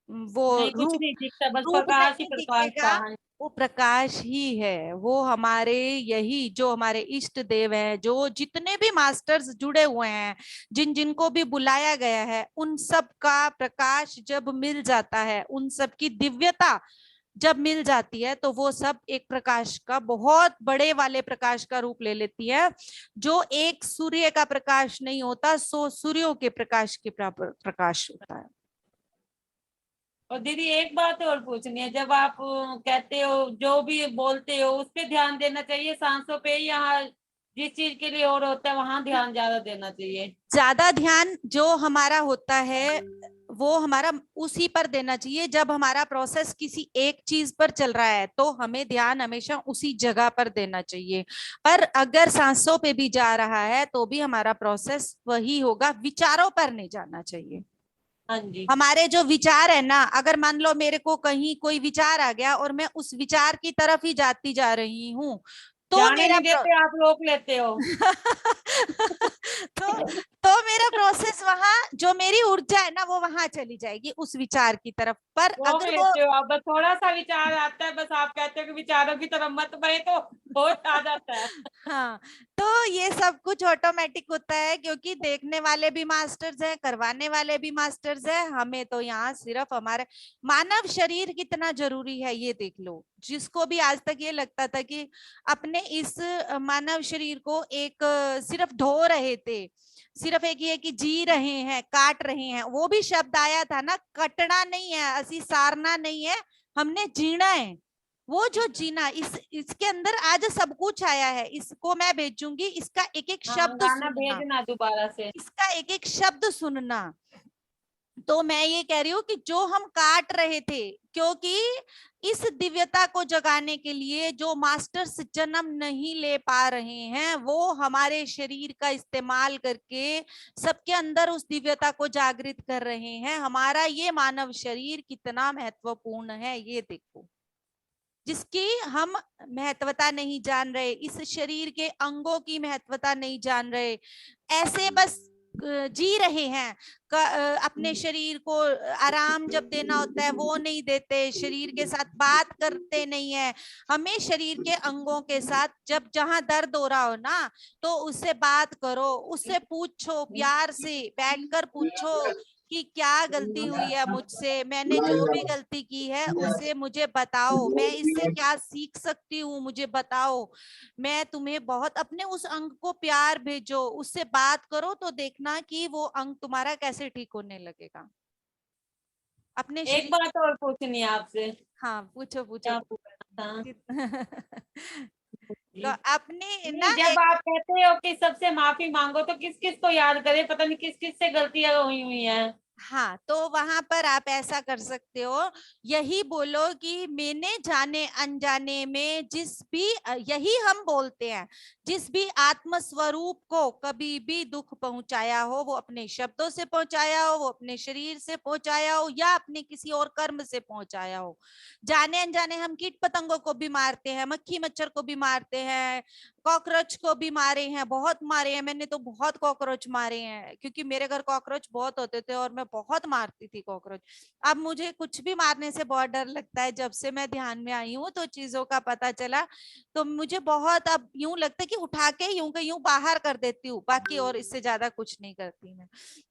Speaker 1: वो
Speaker 2: नहीं कुछ
Speaker 1: रूप
Speaker 2: नहीं दिखता, बस
Speaker 1: रूप
Speaker 2: प्रकाश ही
Speaker 1: नहीं
Speaker 2: प्रकाश था।
Speaker 1: दिखेगा,
Speaker 2: हाँ।
Speaker 1: वो प्रकाश ही है। वो हमारे यही जो हमारे इष्ट देव हैं, जो जितने भी मास्टर्स जुड़े हुए हैं, जिन जिनको भी बुलाया गया है, उन सब का प्रकाश जब मिल जाता है, उन सब की दिव्यता जब मिल जाती है, तो वो सब एक प्रकाश का, बहुत बड़े वाले प्रकाश का रूप ले लेती है। जो एक सूर्य का प्रकाश नहीं होता, 100 सूर्यों के प्रकाश के बराबर प्रकाश होता है।
Speaker 2: और दीदी एक बात और पूछनी है, जब आप कहते हो जो भी बोलते हो उस पे ध्यान देना चाहिए सांसों पे, यहाँ जिस चीज के लिए और होता है वहां ध्यान ज्यादा देना चाहिए?
Speaker 1: ज्यादा ध्यान जो हमारा होता है वो हमारा उसी पर देना चाहिए। जब हमारा प्रोसेस किसी एक चीज पर चल रहा है तो हमें ध्यान हमेशा उसी जगह पर देना चाहिए। पर अगर सांसों पे भी जा रहा है तो भी हमारा प्रोसेस वही होगा, विचारों पर नहीं जाना चाहिए।
Speaker 2: हाँ जी।
Speaker 1: हमारे जो विचार है ना, अगर मान लो मेरे को कहीं कोई विचार आ गया और मैं उस विचार की तरफ ही जाती जा रही हूँ, तो
Speaker 2: जाने
Speaker 1: मेरा
Speaker 2: नहीं देते, आप रोक लेते हो।
Speaker 1: तो मेरा प्रोसेस वहां, जो मेरी ऊर्जा है ना, वो वहां चली जाएगी उस विचार की तरफ। पर
Speaker 2: रोक
Speaker 1: अगर वो
Speaker 2: लेते हो आप, बस थोड़ा सा विचार आता है, बस आप कहते हो कि विचारों की तरफ मत बढ़े तो होश आ जाता है।
Speaker 1: हाँ, तो ये सब कुछ ऑटोमेटिक होता है, क्योंकि देखने वाले भी मास्टर्स हैं, करवाने वाले भी मास्टर्स हैं। हमें तो यहाँ सिर्फ हमारे मानव शरीर कितना जरूरी है ये देख लो। जिसको भी आज तक ये लगता था कि अपने इस मानव शरीर को एक सिर्फ ढो रहे थे, सिर्फ एक ये कि जी रहे हैं, काट रहे हैं, वो भी शब्द आया था ना, कटना नहीं है, असी सारना नहीं है, हमने जीना है। वो जो जीना, इसके अंदर आज सब कुछ आया है, इसको मैं भेजूंगी, इसका एक एक
Speaker 2: हाँ
Speaker 1: शब्द
Speaker 2: गाना
Speaker 1: सुनना,
Speaker 2: भेजना दोबारा से।
Speaker 1: इसका एक एक शब्द सुनना। तो मैं ये कह रही हूँ कि जो हम काट रहे थे, क्योंकि इस दिव्यता को जगाने के लिए जो मास्टर्स जन्म नहीं ले पा रहे हैं, वो हमारे शरीर का इस्तेमाल करके सबके अंदर उस दिव्यता को जागृत कर रहे हैं। हमारा ये मानव शरीर कितना महत्वपूर्ण है ये देखो, जिसकी हम महत्वता नहीं जान रहे, इस शरीर के अंगों की महत्वता नहीं जान रहे, ऐसे बस जी रहे हैं। अपने शरीर को आराम जब देना होता है वो नहीं देते, शरीर के साथ बात करते नहीं है। हमें शरीर के अंगों के साथ जब जहां दर्द हो रहा हो ना, तो उससे बात करो, उससे पूछो, प्यार से बैठकर पूछो कि क्या गलती हुई है मुझसे, मैंने जो भी गलती की है उसे मुझे बताओ, मैं इससे क्या सीख सकती हूँ मुझे बताओ। मैं तुम्हें बहुत, अपने उस अंग को प्यार भेजो, उससे बात करो, तो देखना कि वो अंग तुम्हारा कैसे ठीक होने लगेगा अपने
Speaker 2: एक
Speaker 1: शरीर।
Speaker 2: बात और पूछनी है आपसे।
Speaker 1: हाँ पूछो पूछो।
Speaker 2: क्या पूछना था?
Speaker 1: तो
Speaker 2: जी।
Speaker 1: अपने
Speaker 2: नहीं,
Speaker 1: ना
Speaker 2: जब
Speaker 1: एक,
Speaker 2: आप कहते हो कि सबसे माफी मांगो तो किस किस को याद करें, पता नहीं किस किस से गलतियां हुई हुई हैं।
Speaker 8: हाँ, तो वहां पर आप ऐसा कर सकते हो, यही बोलो कि मैंने जाने अनजाने में यही हम बोलते हैं, जिस भी आत्म स्वरूप को कभी भी दुख पहुंचाया हो, वो अपने शब्दों से पहुंचाया हो, वो अपने शरीर से पहुंचाया हो, या अपने किसी और कर्म से पहुंचाया हो। जाने अनजाने हम कीट पतंगों को भी मारते हैं, मक्खी मच्छर को भी मारते हैं, कॉकरोच को भी मारे हैं, बहुत मारे हैं। मैंने तो बहुत कॉकरोच मारे हैं, क्योंकि मेरे घर कॉकरोच बहुत होते थे और मैं बहुत मारती थी कॉकरोच। अब मुझे कुछ भी मारने से बहुत डर लगता है। जब से मैं ध्यान में आई हूँ तो चीजों का पता चला, तो मुझे बहुत अब यूं लगता है कि उठा के यूं के यूं बाहर कर देती हूँ, बाकी और इससे ज्यादा कुछ नहीं करती मैं।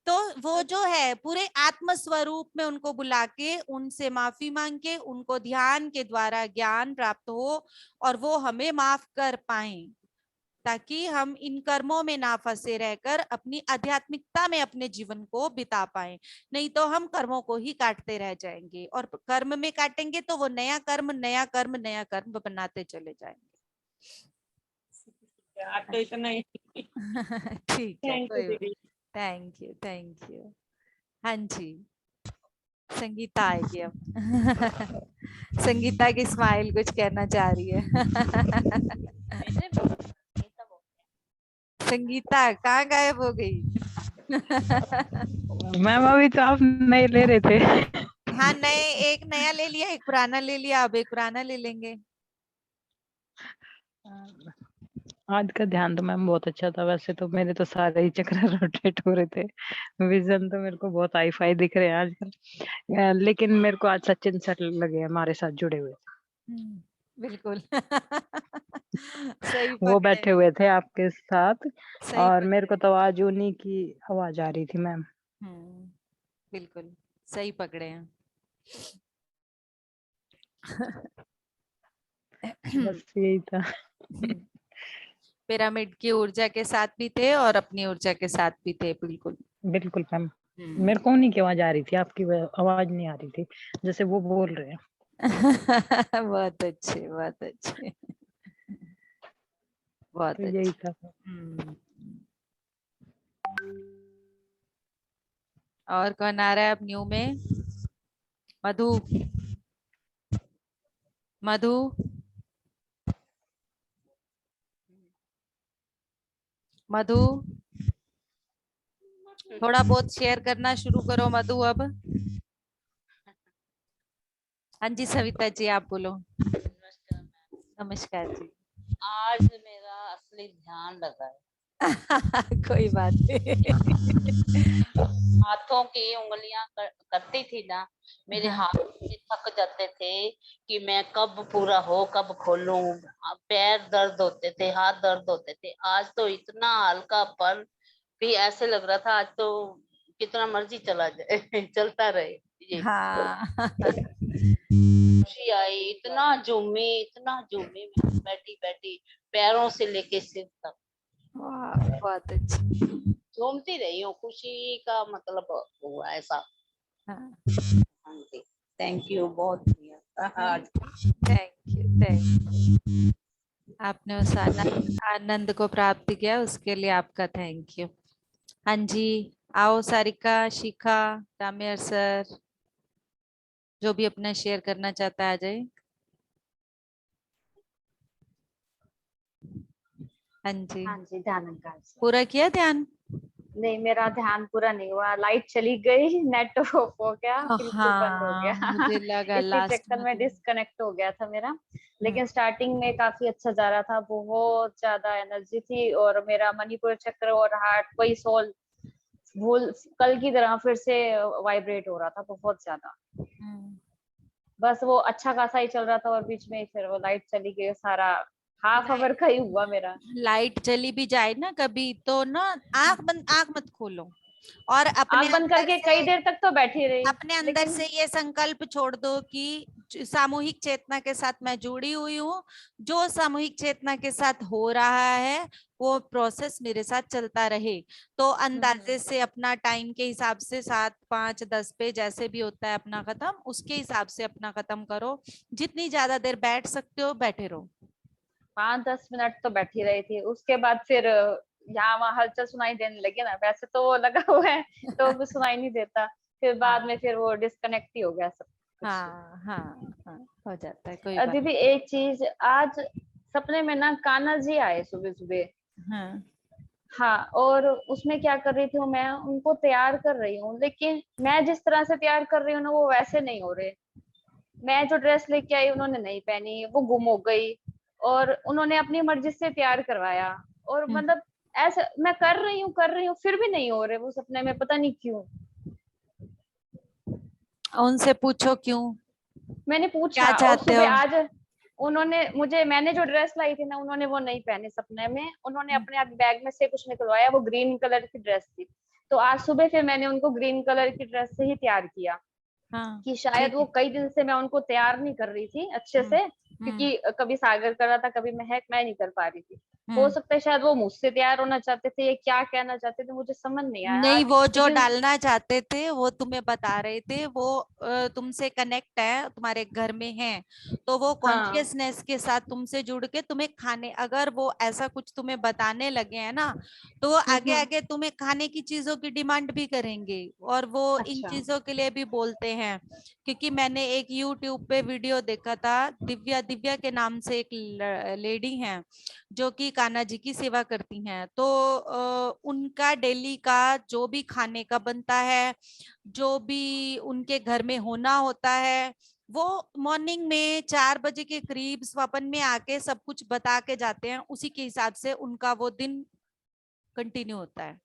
Speaker 8: तो वो जो है पूरे आत्म स्वरूप में उनको बुला के, उनसे माफी मांग के, उनको ध्यान के द्वारा ज्ञान प्राप्त हो और वो हमें माफ कर पाए, ताकि हम इन कर्मों में ना फंसे रहकर अपनी आध्यात्मिकता में अपने जीवन को बिता पाए। नहीं तो हम कर्मों को ही काटते रह जाएंगे, और कर्म में काटेंगे तो वो नया कर्म नया कर्म नया कर्म बनाते चले जाएंगे।
Speaker 2: आज तो इतना ही।
Speaker 8: ठीक है,
Speaker 2: थैंक यू दीदी।
Speaker 8: Thank you, thank you. हाँ जी, संगीता आएगी अब। संगीता की स्माइल कुछ कहना चाह रही है। संगीता कहाँ गायब हो गई?
Speaker 9: मैम अभी तो आप नहीं ले रहे थे।
Speaker 8: हाँ, एक नया ले लिया, एक पुराना ले लिया, अब एक पुराना ले लेंगे।
Speaker 9: आज का ध्यान तो मैम बहुत अच्छा था। वैसे तो मेरे तो सारे ही चक्र रोटेट हो रहे थे। विजन तो मेरे को बहुत हाई फाई दिख रहे हैं आजकल, लेकिन मेरे को आज सचिन सर लगे हमारे साथ जुड़े हुए।
Speaker 8: बिल्कुल। सही
Speaker 9: वो
Speaker 8: पकड़े,
Speaker 9: बैठे हुए थे आपके साथ,
Speaker 8: सही
Speaker 9: और मेरे को
Speaker 8: पकड़े।
Speaker 9: तो आज उन्हीं की आवाज आ रही थी मैम।
Speaker 8: बिल्कुल सही पकड़े हैं।
Speaker 9: बस यही था।
Speaker 8: पिरामिड की ऊर्जा के साथ भी थे और अपनी ऊर्जा के साथ भी थे। बिल्कुल
Speaker 9: बिल्कुल मैम। मेरे को उन्हीं की आवाज आ रही थी, आपकी आवाज नहीं आ रही थी, जैसे वो बोल रहे हैं।
Speaker 8: बहुत अच्छे, बहुत अच्छे, बहुत
Speaker 9: तो
Speaker 8: अच्छे।
Speaker 9: यही था।
Speaker 8: और कौन आ रहा है अब न्यू में? मधु, मधु, मधु, थोड़ा बहुत शेयर करना शुरू करो मधु अब। हाँ जी सविता जी, आप बोलो। नमस्कार जी।
Speaker 10: आज मेरा असली ध्यान लगा है।
Speaker 8: कोई बात नहीं।
Speaker 10: हाथों की उंगलियां करती थी ना, मेरे हाथ थक जाते थे कि मैं कब पूरा हो, कब खोलूं। पैर दर्द होते थे, हाथ दर्द होते थे। आज तो इतना हल्कापन भी, ऐसे लग रहा था आज तो कितना मर्जी चला जाए चलता रहे ये।
Speaker 8: हाँ।
Speaker 10: खुशी आई, इतना झूमी मैं बैठी बैठी, पैरों से लेके सिर तक
Speaker 8: बहुत अच्छी।
Speaker 10: झूमती रही हूँ। खुशी का मतलब हुआ ऐसा।
Speaker 8: हाँ,
Speaker 10: थैंक यू, बहुत
Speaker 8: थैंक यू, थैंक यू। आपने उस आनंद को प्राप्त किया, उसके लिए आपका थैंक यू। हाँ जी, आओ सारिका, शिखा, रामेर सर, जो भी अपना शेयर करना चाहता है आ जाए। हाँ जी,
Speaker 11: हाँ जी, ध्यान
Speaker 8: पूरा किया ध्यान?
Speaker 11: नहीं, मेरा ध्यान पूरा नहीं हुआ। लाइट चली गई, नेट ऑफ हो गया, बिल्कुल बंद हो
Speaker 8: हाँ,
Speaker 11: गया।
Speaker 8: मुझे लगा
Speaker 11: इसी
Speaker 8: लास्ट
Speaker 11: चक्कर
Speaker 8: में
Speaker 11: में
Speaker 8: तो।
Speaker 11: डिस्कनेक्ट हो गया था मेरा। लेकिन स्टार्टिंग में काफी अच्छा जा रहा था, बहुत ज्यादा एनर्जी थी, और मेरा मणिपुर चक्र और हार्ट वही सोल भूल कल की तरह फिर से वाइब्रेट हो रहा था बहुत ज्यादा। बस वो अच्छा खासा ही चल रहा था, और बीच में फिर वो लाइट चली गई, सारा हाफ आवर का ही हुआ मेरा।
Speaker 8: लाइट चली भी जाए ना कभी तो ना, आंख मत खोलो, और अपने
Speaker 11: आंख बंद करके कई देर तक तो बैठी रही,
Speaker 8: अपने अंदर से ये संकल्प छोड़ दो कि सामूहिक चेतना के साथ मैं जुड़ी हुई हूँ। जो सामूहिक चेतना के साथ हो रहा है वो प्रोसेस मेरे साथ चलता रहे। तो अंदाजे से अपना टाइम के हिसाब से 7, 5, 10 पे जैसे भी होता है अपना खत्म, उसके हिसाब से अपना खत्म करो। जितनी ज्यादा देर बैठ सकते हो बैठे रहो।
Speaker 11: 5-10 मिनट तो बैठी रही थी, उसके बाद फिर यहाँ वहाँ हलचल सुनाई देने लगी ना। वैसे तो वो लगा हुआ है तो भी सुनाई नहीं देता, फिर बाद में फिर वो डिस्कनेक्ट ही हो गया सब कुछ।
Speaker 1: हाँ हाँ हाँ, हो जाता है, कोई बात
Speaker 11: दीदी एक चीज, आज सपने में ना कान्हा जी आए सुबह सुबह।
Speaker 1: हाँ
Speaker 11: हाँ, और उसमें क्या कर रही थी मैं उनको तैयार कर रही हूँ, लेकिन मैं जिस तरह से तैयार कर रही हूँ ना वो वैसे नहीं हो रहे। मैं जो ड्रेस लेके आई उन्होंने नहीं पहनी, वो गुम हो गई, और उन्होंने अपनी मर्जी से तैयार करवाया, और मतलब ऐसा मैं कर रही हूँ फिर भी नहीं हो रहे वो सपने में, पता नहीं क्यों।
Speaker 1: उनसे पूछो क्यों,
Speaker 11: मैंने
Speaker 1: क्या
Speaker 11: पूछा, और
Speaker 1: चाहते हो।
Speaker 11: सुबह आज उन्होंने मुझे, मैंने जो ड्रेस लाई थी ना उन्होंने वो नहीं पहने सपने में, उन्होंने अपने आप बैग में से कुछ निकलवाया, वो ग्रीन कलर की ड्रेस थी। तो आज सुबह फिर मैंने उनको ग्रीन कलर की ड्रेस से ही तैयार किया,
Speaker 1: हाँ
Speaker 11: कि शायद वो कई दिन से मैं उनको तैयार नहीं कर रही थी अच्छे से, क्योंकि कभी सागर कर रहा था, कभी महक, मैं नहीं कर पा रही थी। हो सकता है शायद वो मुझसे तैयार होना चाहते थे, या क्या कहना चाहते थे, मुझे समझ नहीं आया
Speaker 1: नहीं,
Speaker 11: आज,
Speaker 1: वो जो
Speaker 11: लेकिन
Speaker 1: डालना चाहते थे वो तुम्हें बता रहे थे, वो तुमसे कनेक्ट है, तुम्हारे घर में है, तो वो
Speaker 11: हाँ
Speaker 1: कॉन्शियसनेस के साथ तुमसे जुड़ के तुम्हें खाने, अगर वो ऐसा कुछ तुम्हें बताने लगे हैं ना, तो वो आगे आगे तुम्हें खाने की चीजों की डिमांड भी करेंगे, और वो इन
Speaker 11: अच्छा
Speaker 1: चीजों के लिए भी बोलते हैं। क्योंकि मैंने एक यूट्यूब पे वीडियो देखा था, दिव्या दिव्या के नाम से एक लेडी हैं जो कि कान्हा जी की सेवा करती हैं, तो उनका डेली का जो भी खाने का बनता है, जो भी उनके घर में होना होता है, वो मॉर्निंग में 4 बजे के करीब स्वप्न में आके सब कुछ बता के जाते हैं, उसी के हिसाब से उनका वो दिन कंटिन्यू होता है।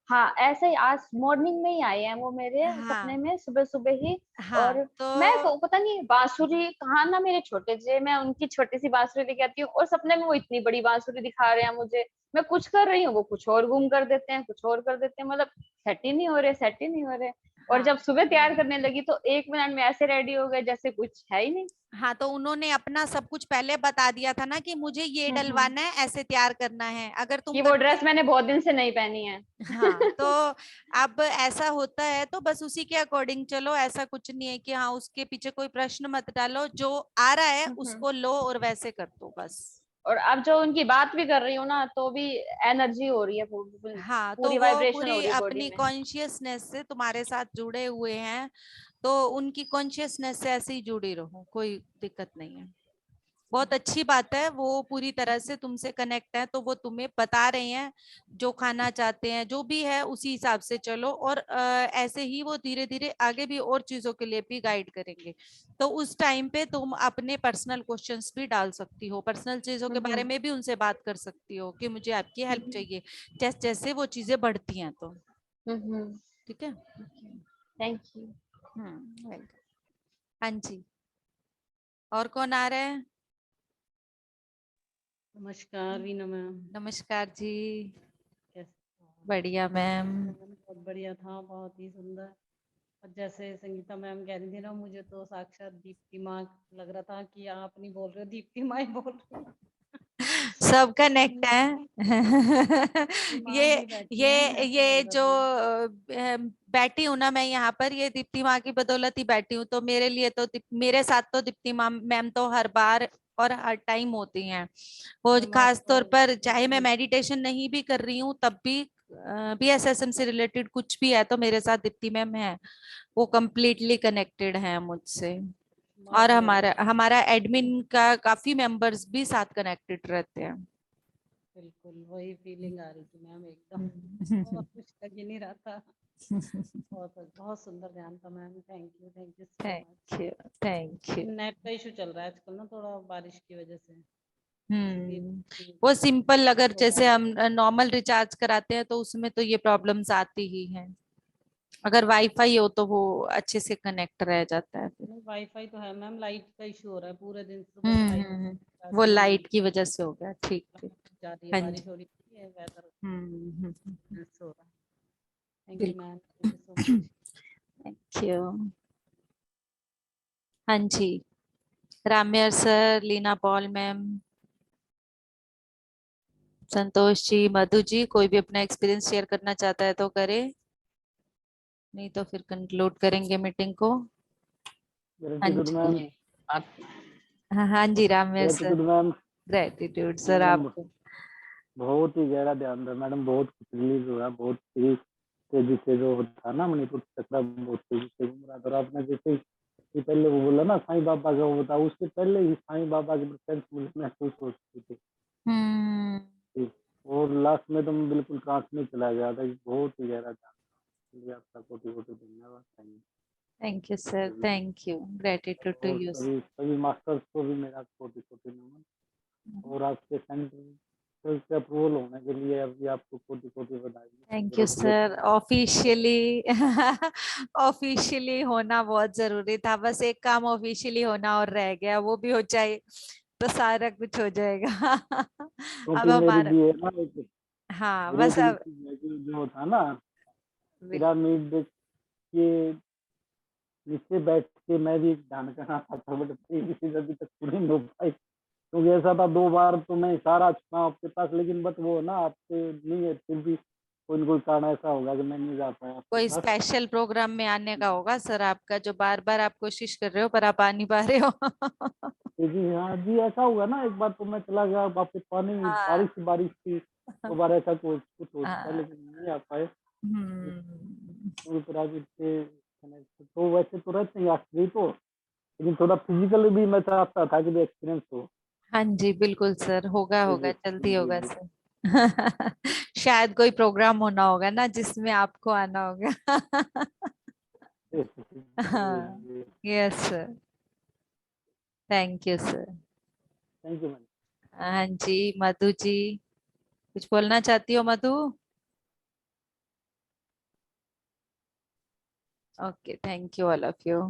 Speaker 11: हाँ, ऐसे ही आज मॉर्निंग में ही आए हैं वो मेरे सपने
Speaker 1: हाँ
Speaker 11: में सुबह सुबह ही।
Speaker 1: हाँ,
Speaker 11: और
Speaker 1: तो
Speaker 11: मैं पता नहीं बांसुरी कहाँ ना, मेरे छोटे से मैं उनकी छोटी सी बांसुरी लेके आती हूँ, और सपने में वो इतनी बड़ी बांसुरी दिखा रहे हैं मुझे, मैं कुछ कर रही हूँ वो कुछ और गुम कर देते हैं, कुछ और कर देते हैं, मतलब सेट ही नहीं हो रहे, सेट ही नहीं हो रहे। और
Speaker 1: हाँ
Speaker 11: जब सुबह तैयार करने लगी तो 1 मिनट में ऐसे रेडी हो गए जैसे कुछ है ही नहीं।
Speaker 1: हाँ, तो उन्होंने अपना सब कुछ पहले बता दिया था ना कि मुझे ये डलवाना है, ऐसे तैयार करना है, अगर तुम
Speaker 11: कि वो
Speaker 1: करके
Speaker 11: ड्रेस मैंने बहुत दिन से नहीं पहनी है।
Speaker 1: हाँ, तो अब ऐसा होता है तो बस उसी के अकॉर्डिंग चलो, ऐसा कुछ नहीं है कि हाँ उसके पीछे कोई प्रश्न मत डालो, जो आ रहा है उसको लो और वैसे कर दो बस।
Speaker 11: और अब जो उनकी बात भी कर रही हूँ ना, तो भी एनर्जी हो रही है,
Speaker 1: हाँ, तो
Speaker 11: पूरी
Speaker 1: वो
Speaker 11: वाइब्रेशन हो
Speaker 1: पूरी
Speaker 11: रही है बॉडी
Speaker 1: अपनी
Speaker 11: में।
Speaker 1: कॉन्शियसनेस से तुम्हारे साथ जुड़े हुए हैं, तो उनकी कॉन्शियसनेस से ऐसे ही जुड़ी रहो, कोई दिक्कत नहीं है। बहुत अच्छी बात है, वो पूरी तरह से तुमसे कनेक्ट है, तो वो तुम्हें बता रहे हैं जो खाना चाहते हैं, जो भी है उसी हिसाब से चलो, और ऐसे ही वो धीरे धीरे आगे भी और चीजों के लिए भी गाइड करेंगे। तो उस टाइम पे तुम अपने पर्सनल क्वेश्चंस भी डाल सकती हो, पर्सनल चीजों के बारे में भी उनसे बात कर सकती हो कि मुझे आपकी हेल्प चाहिए, जैसे जैसे वो चीजें बढ़ती हैं तो। ठीक है,
Speaker 11: थैंक यू।
Speaker 1: वेलकम। हाँ जी, और कौन आ रहा है।
Speaker 12: नमस्कार वीना मैम।
Speaker 1: नमस्कार जी,
Speaker 12: कैसे?
Speaker 1: बढ़िया मैम।
Speaker 12: बहुत बढ़िया था, बहुत ही सुंदर। और जैसे संगीता मैम कह रही थी ना, मुझे तो साक्षात दीप्ति माँ लग रहा था कि आप नहीं बोल रहे हो, दीप्ति माँ ही बोल रही हो।
Speaker 1: सब कनेक्ट है।
Speaker 12: माँ ही बैठी हैं, ऐसा
Speaker 1: ये
Speaker 12: लग रहा
Speaker 1: जो
Speaker 12: था।
Speaker 1: बैठी हूँ ना मैं यहाँ पर, ये दीप्ति माँ की बदौलत ही बैठी हूँ, तो मेरे लिए तो मेरे साथ तो दीप्ति मैम तो हर बार और हर टाइम होती हैं। वो
Speaker 12: मैम
Speaker 1: खास
Speaker 12: आपको
Speaker 1: तौर पर चाहे मैं
Speaker 12: बिल्कुल
Speaker 1: मेडिटेशन नहीं भी कर रही हूँ तब भी BSSM से रिलेटेड कुछ भी है तो मेरे साथ दीप्ति मैम है, वो कंप्लीटली कनेक्टेड है मुझसे। और
Speaker 12: मार्वलस।
Speaker 1: हमारा हमारा एडमिन का काफी मेंबर्स भी साथ कनेक्टेड रहते हैं।
Speaker 12: बिल्कुल वही फीलिंग आ रही थी मैम, एकदम और कुछ लग ही नहीं रहा था। बहुत बहुत सुंदर ध्यान था ma'am, thank you so much.
Speaker 1: Thank you.
Speaker 12: Net का इशू चल रहा है आजकल ना, थोड़ा बारिश की वजह से।
Speaker 1: वो सिंपल, अगर जैसे हम नॉर्मल रिचार्ज कराते हैं तो उसमें तो ये प्रॉब्लम्स आती ही हैं, अगर वाईफाई हो तो वो अच्छे से कनेक्ट रह जाता है फिर।
Speaker 12: वाईफाई तो है मैम, लाइट का इशू हो रहा है पूरे दिन, सुबह से लाइट
Speaker 1: वो लाइट की वजह से हो गया, ठीक ठीक।
Speaker 12: जा रही है,
Speaker 1: हाँ
Speaker 12: बारिश
Speaker 1: जी।
Speaker 12: हो रही है, वेदर
Speaker 1: हम्म।
Speaker 12: हो रहा है। Thank you ma'am, thank you so much.
Speaker 1: Thank you. हाँ जी, रामेयर sir, Leena Paul ma'am, Santosh ji, Madhu जी, कोई भी अपना एक्सपीरियंस शेयर करना चाहता है तो करे, नहीं तो फिर कंक्लूड करेंगे मीटिंग को। हाँ जी, हाँ जी, रामेयर सर। ग्रेटिट्यूड सर आपको।
Speaker 13: बहुत ही गहरा ध्यान था मैडम, बहुत रिलीज हुआ, बहुत ही तेजी से जो था ना मणिपुर चक्र बहुत तेजी से घूम रहा था। और आपने जैसे कि पहले वो बोला ना साईं बाबा का वो था, उसके पहले ही साईं बाबा की प्रेजेंस मुझे महसूस हो चुकी थी। जी, और लास्ट में तो मैं बिल्कुल ट्रांस में चला गया था कि बहुत ही गहरा था। इसलिए आपका कोटि-कोटि धन्यवाद। Thank
Speaker 1: thank you sir, thank you, gratitude to
Speaker 13: all
Speaker 1: you.
Speaker 13: सभी मास्टर्स को भी मेरा कोटि-कोटि नमन। और आपके सेंटर से अप्रूवल होने के लिए अभी आपको कोटि-कोटि बधाई।
Speaker 1: Thank you sir. Officially officially होना बहुत जरूरी था, बस एक काम ऑफिशियली होना और रह गया, वो भी हो जाए तो सारा कुछ हो जाएगा। अब
Speaker 13: क्योंकि मेरी
Speaker 1: हमारा,
Speaker 13: भी है ना एक
Speaker 1: हाँ बस अब
Speaker 13: ग्रेट जो था ना पिरामिड के नीचे बैठ के मैं भी ध्यान करना चाहता, बट अभी तक पूरी नहीं हो पाई, क्योंकि ऐसा था 2 बार तो मैं इशारा चुका हूँ आपके पास, लेकिन बट वो ना आपसे नहीं है, फिर भी कोई न कोई कारण ऐसा होगा कि मैं नहीं जा पाया आपके
Speaker 1: कोई
Speaker 13: पास।
Speaker 1: स्पेशल प्रोग्राम में आने का होगा सर आपका, जो बार बार आप कोशिश कर रहे हो पर आप आ नहीं पा रहे हो।
Speaker 13: जी हाँ जी, ऐसा हुआ ना, एक बार तो मैं चला गया, वापस पानी
Speaker 1: हाँ
Speaker 13: बारिश थी, तो बार ऐसा कुछ हो चुका,
Speaker 1: हाँ।
Speaker 13: लेकिन नहीं आ पाए।
Speaker 1: हम्म।
Speaker 13: पिरामिड से तो वैसे तो रहते हैं यात्री तो, लेकिन थोड़ा फिजिकली भी मैं चाहता था कि एक्सपीरियंस हो।
Speaker 1: हाँ जी बिल्कुल सर, होगा
Speaker 13: जी
Speaker 1: होगा,
Speaker 13: जी
Speaker 1: जल्दी
Speaker 13: जी
Speaker 1: होगा
Speaker 13: जी।
Speaker 1: सर। शायद कोई प्रोग्राम होना होगा ना जिसमें आपको आना होगा। हाँ, yes sir, thank you sir.
Speaker 13: Thank you ma'am.
Speaker 1: हाँ जी, मधु जी कुछ बोलना चाहती हो Madhu? Okay, thank you all of you.